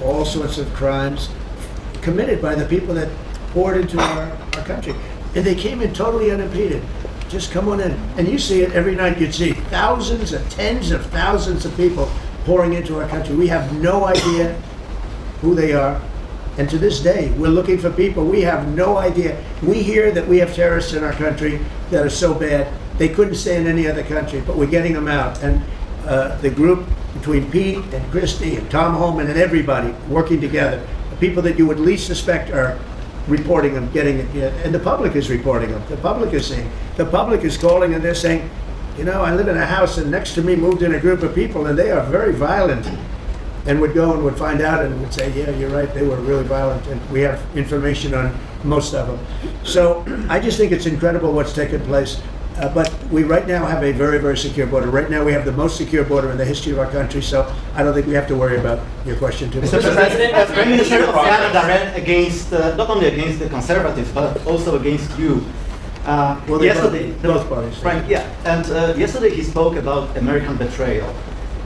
all sorts of crimes committed by the people that poured into our country. And they came in totally unimpeded. Just come on in. And you see it every night. You'd see thousands and tens of thousands of people pouring into our country. We have no idea who they are. And to this day, we're looking for people. We have no idea. We hear that we have terrorists in our country that are so bad, they couldn't stay in any other country, but we're getting them out. And the group between Pete and Christie and Tom Holman and everybody working together, the people that you would least suspect are reporting them, getting it, and the public is reporting them. The public is saying, the public is calling and they're saying, you know, I live in a house and next to me moved in a group of people and they are very violent. And would go and would find out and would say, yeah, you're right, they were really violent. And we have information on most of them. So I just think it's incredible what's taken place. But we right now have a very secure border. Right now we have the most secure border in the history of our country. So I don't think we have to worry about your question too much. Mr. President, as Prime Minister of Canada ran against, not only against the Conservatives, but also against you. Well, they yesterday, both parties. Frank, yeah, and yesterday he spoke about American betrayal.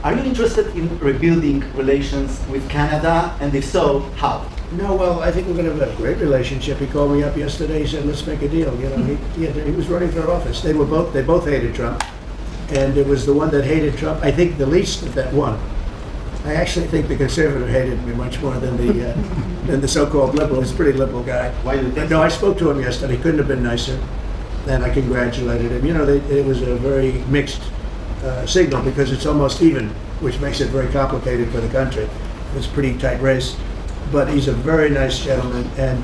Are you interested in rebuilding relations with Canada, and if so, how? No, well, I think we're going to have a great relationship. He called me up yesterday. He said, "Let's make a deal." You know, he was running for office. They both hated Trump, and it was the one that hated Trump, I think, the least that won. I actually think the conservative hated me much more than the so-called liberal. He's a pretty liberal guy. Why did But no, I spoke to him yesterday. Couldn't have been nicer, and I congratulated him. You know, it was a very mixed signal because it's almost even, which makes it very complicated for the country. It was a pretty tight race, but he's a very nice gentleman, and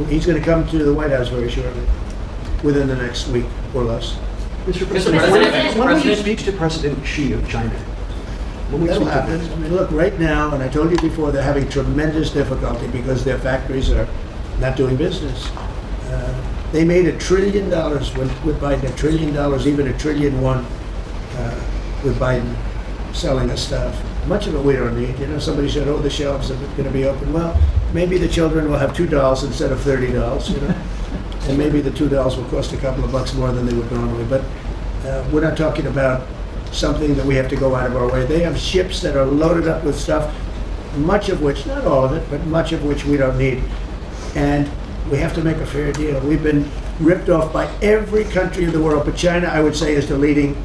he's going to come to the White House very shortly, within the next week or less. Mr. President, when will you speak to President Xi of China? That'll happen. I mean, look, right now, and I told you before, they're having tremendous difficulty because their factories are not doing business. They made $1 trillion with Biden, $1 trillion, even $1.1 trillion with Biden selling us stuff. Much of it we don't need. You know, somebody said, "Oh, the shelves are going to be open." Well, maybe the children will have $2 instead of $30. You know, and maybe the $2 will cost a couple of bucks more than they would normally. But we're not talking about something that we have to go out of our way. They have ships that are loaded up with stuff, much of which, not all of it, but much of which we don't need. And we have to make a fair deal. We've been ripped off by every country in the world, but China, I would say, is the leading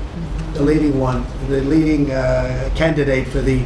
one, the leading candidate for the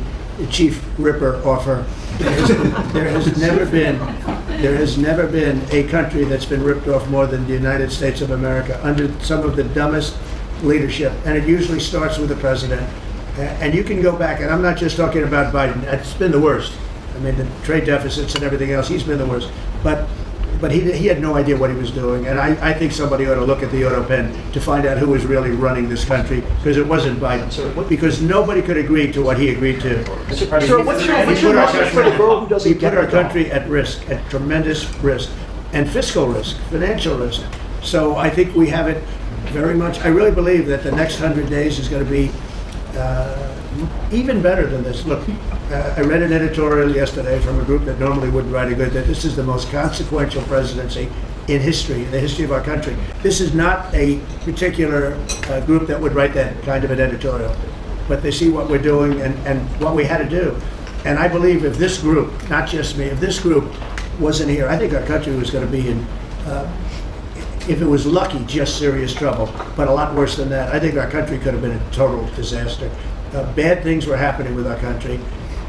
chief ripper offer. There has never been a country that's been ripped off more than the United States of America under some of the dumbest leadership, and it usually starts with the president. And you can go back, and I'm not just talking about Biden. It's been the worst. I mean, the trade deficits and everything else, he's been the worst. But he had no idea what he was doing, and I think somebody ought to look at the auto pen to find out who was really running this country, because it wasn't Biden. Because nobody could agree to what he agreed to. Sir, what's your message for the girl who doesn't We put get our her dog? country at risk, at tremendous risk, and fiscal risk, financial risk. So I think we have it very much. I really believe that the next 100 days is going to be even better than this. Look, I read an editorial yesterday from a group that normally wouldn't write a good, that this is the most consequential presidency in history, in the history of our country. This is not a particular group that would write that kind of an editorial, but they see what we're doing and what we had to do. And I believe if this group, not just me, if this group wasn't here, I think our country was going to be in, if it was lucky, just serious trouble, but a lot worse than that. I think our country could have been a total disaster. Bad things were happening with our country,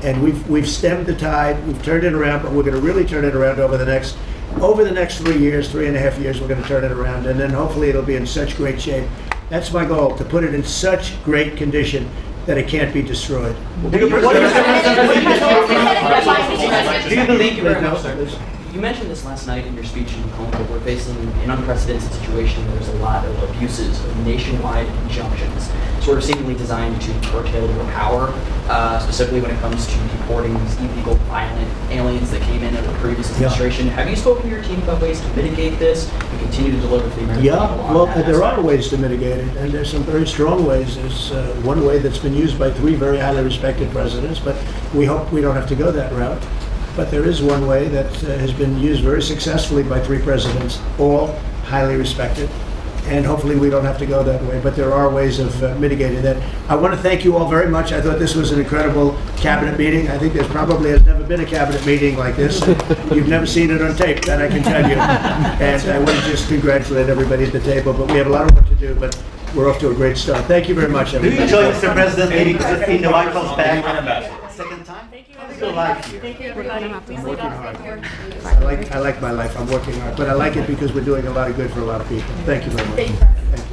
and we've stemmed the tide. We've turned it around, but we're going to really turn it around over the next 3 years, 3.5 years. We're going to turn it around, and then hopefully it'll be in such great shape. That's my goal, to put it in such great condition that it can't be destroyed. Do you believe you mentioned this last night in your speech in Colombo. We're facing an unprecedented situation where there's a lot of abuses of nationwide injunctions, sort of seemingly designed to curtail your power, specifically when it comes to deporting these illegal, violent aliens that came in under the previous administration. Have you spoken to your team about ways to mitigate this and continue to deliver for the American people? Well, there are ways to mitigate it, and there's some very strong ways. There's one way that's been used by 3 very highly respected presidents, but we hope we don't have to go that route. But there is one way that has been used very successfully by 3 presidents, all highly respected, and hopefully we don't have to go that way. But there are ways of mitigating that. I want to thank you all very much. I thought this was an incredible cabinet meeting. I think there's probably has never been a cabinet meeting like this. You've never seen it on tape, that I can tell you. And I want to just congratulate everybody at the table. But we have a lot of work to do, but we're off to a great start. Thank you very much, everybody. Do you enjoy, Mr. President, maybe in the White House back? Second time? Thank you. How's your life here? Thank you, everybody. I'm working hard. I like my life. I'm working hard, but I like it because we're doing a lot of good for a lot of people. Thank you very much. Thank you.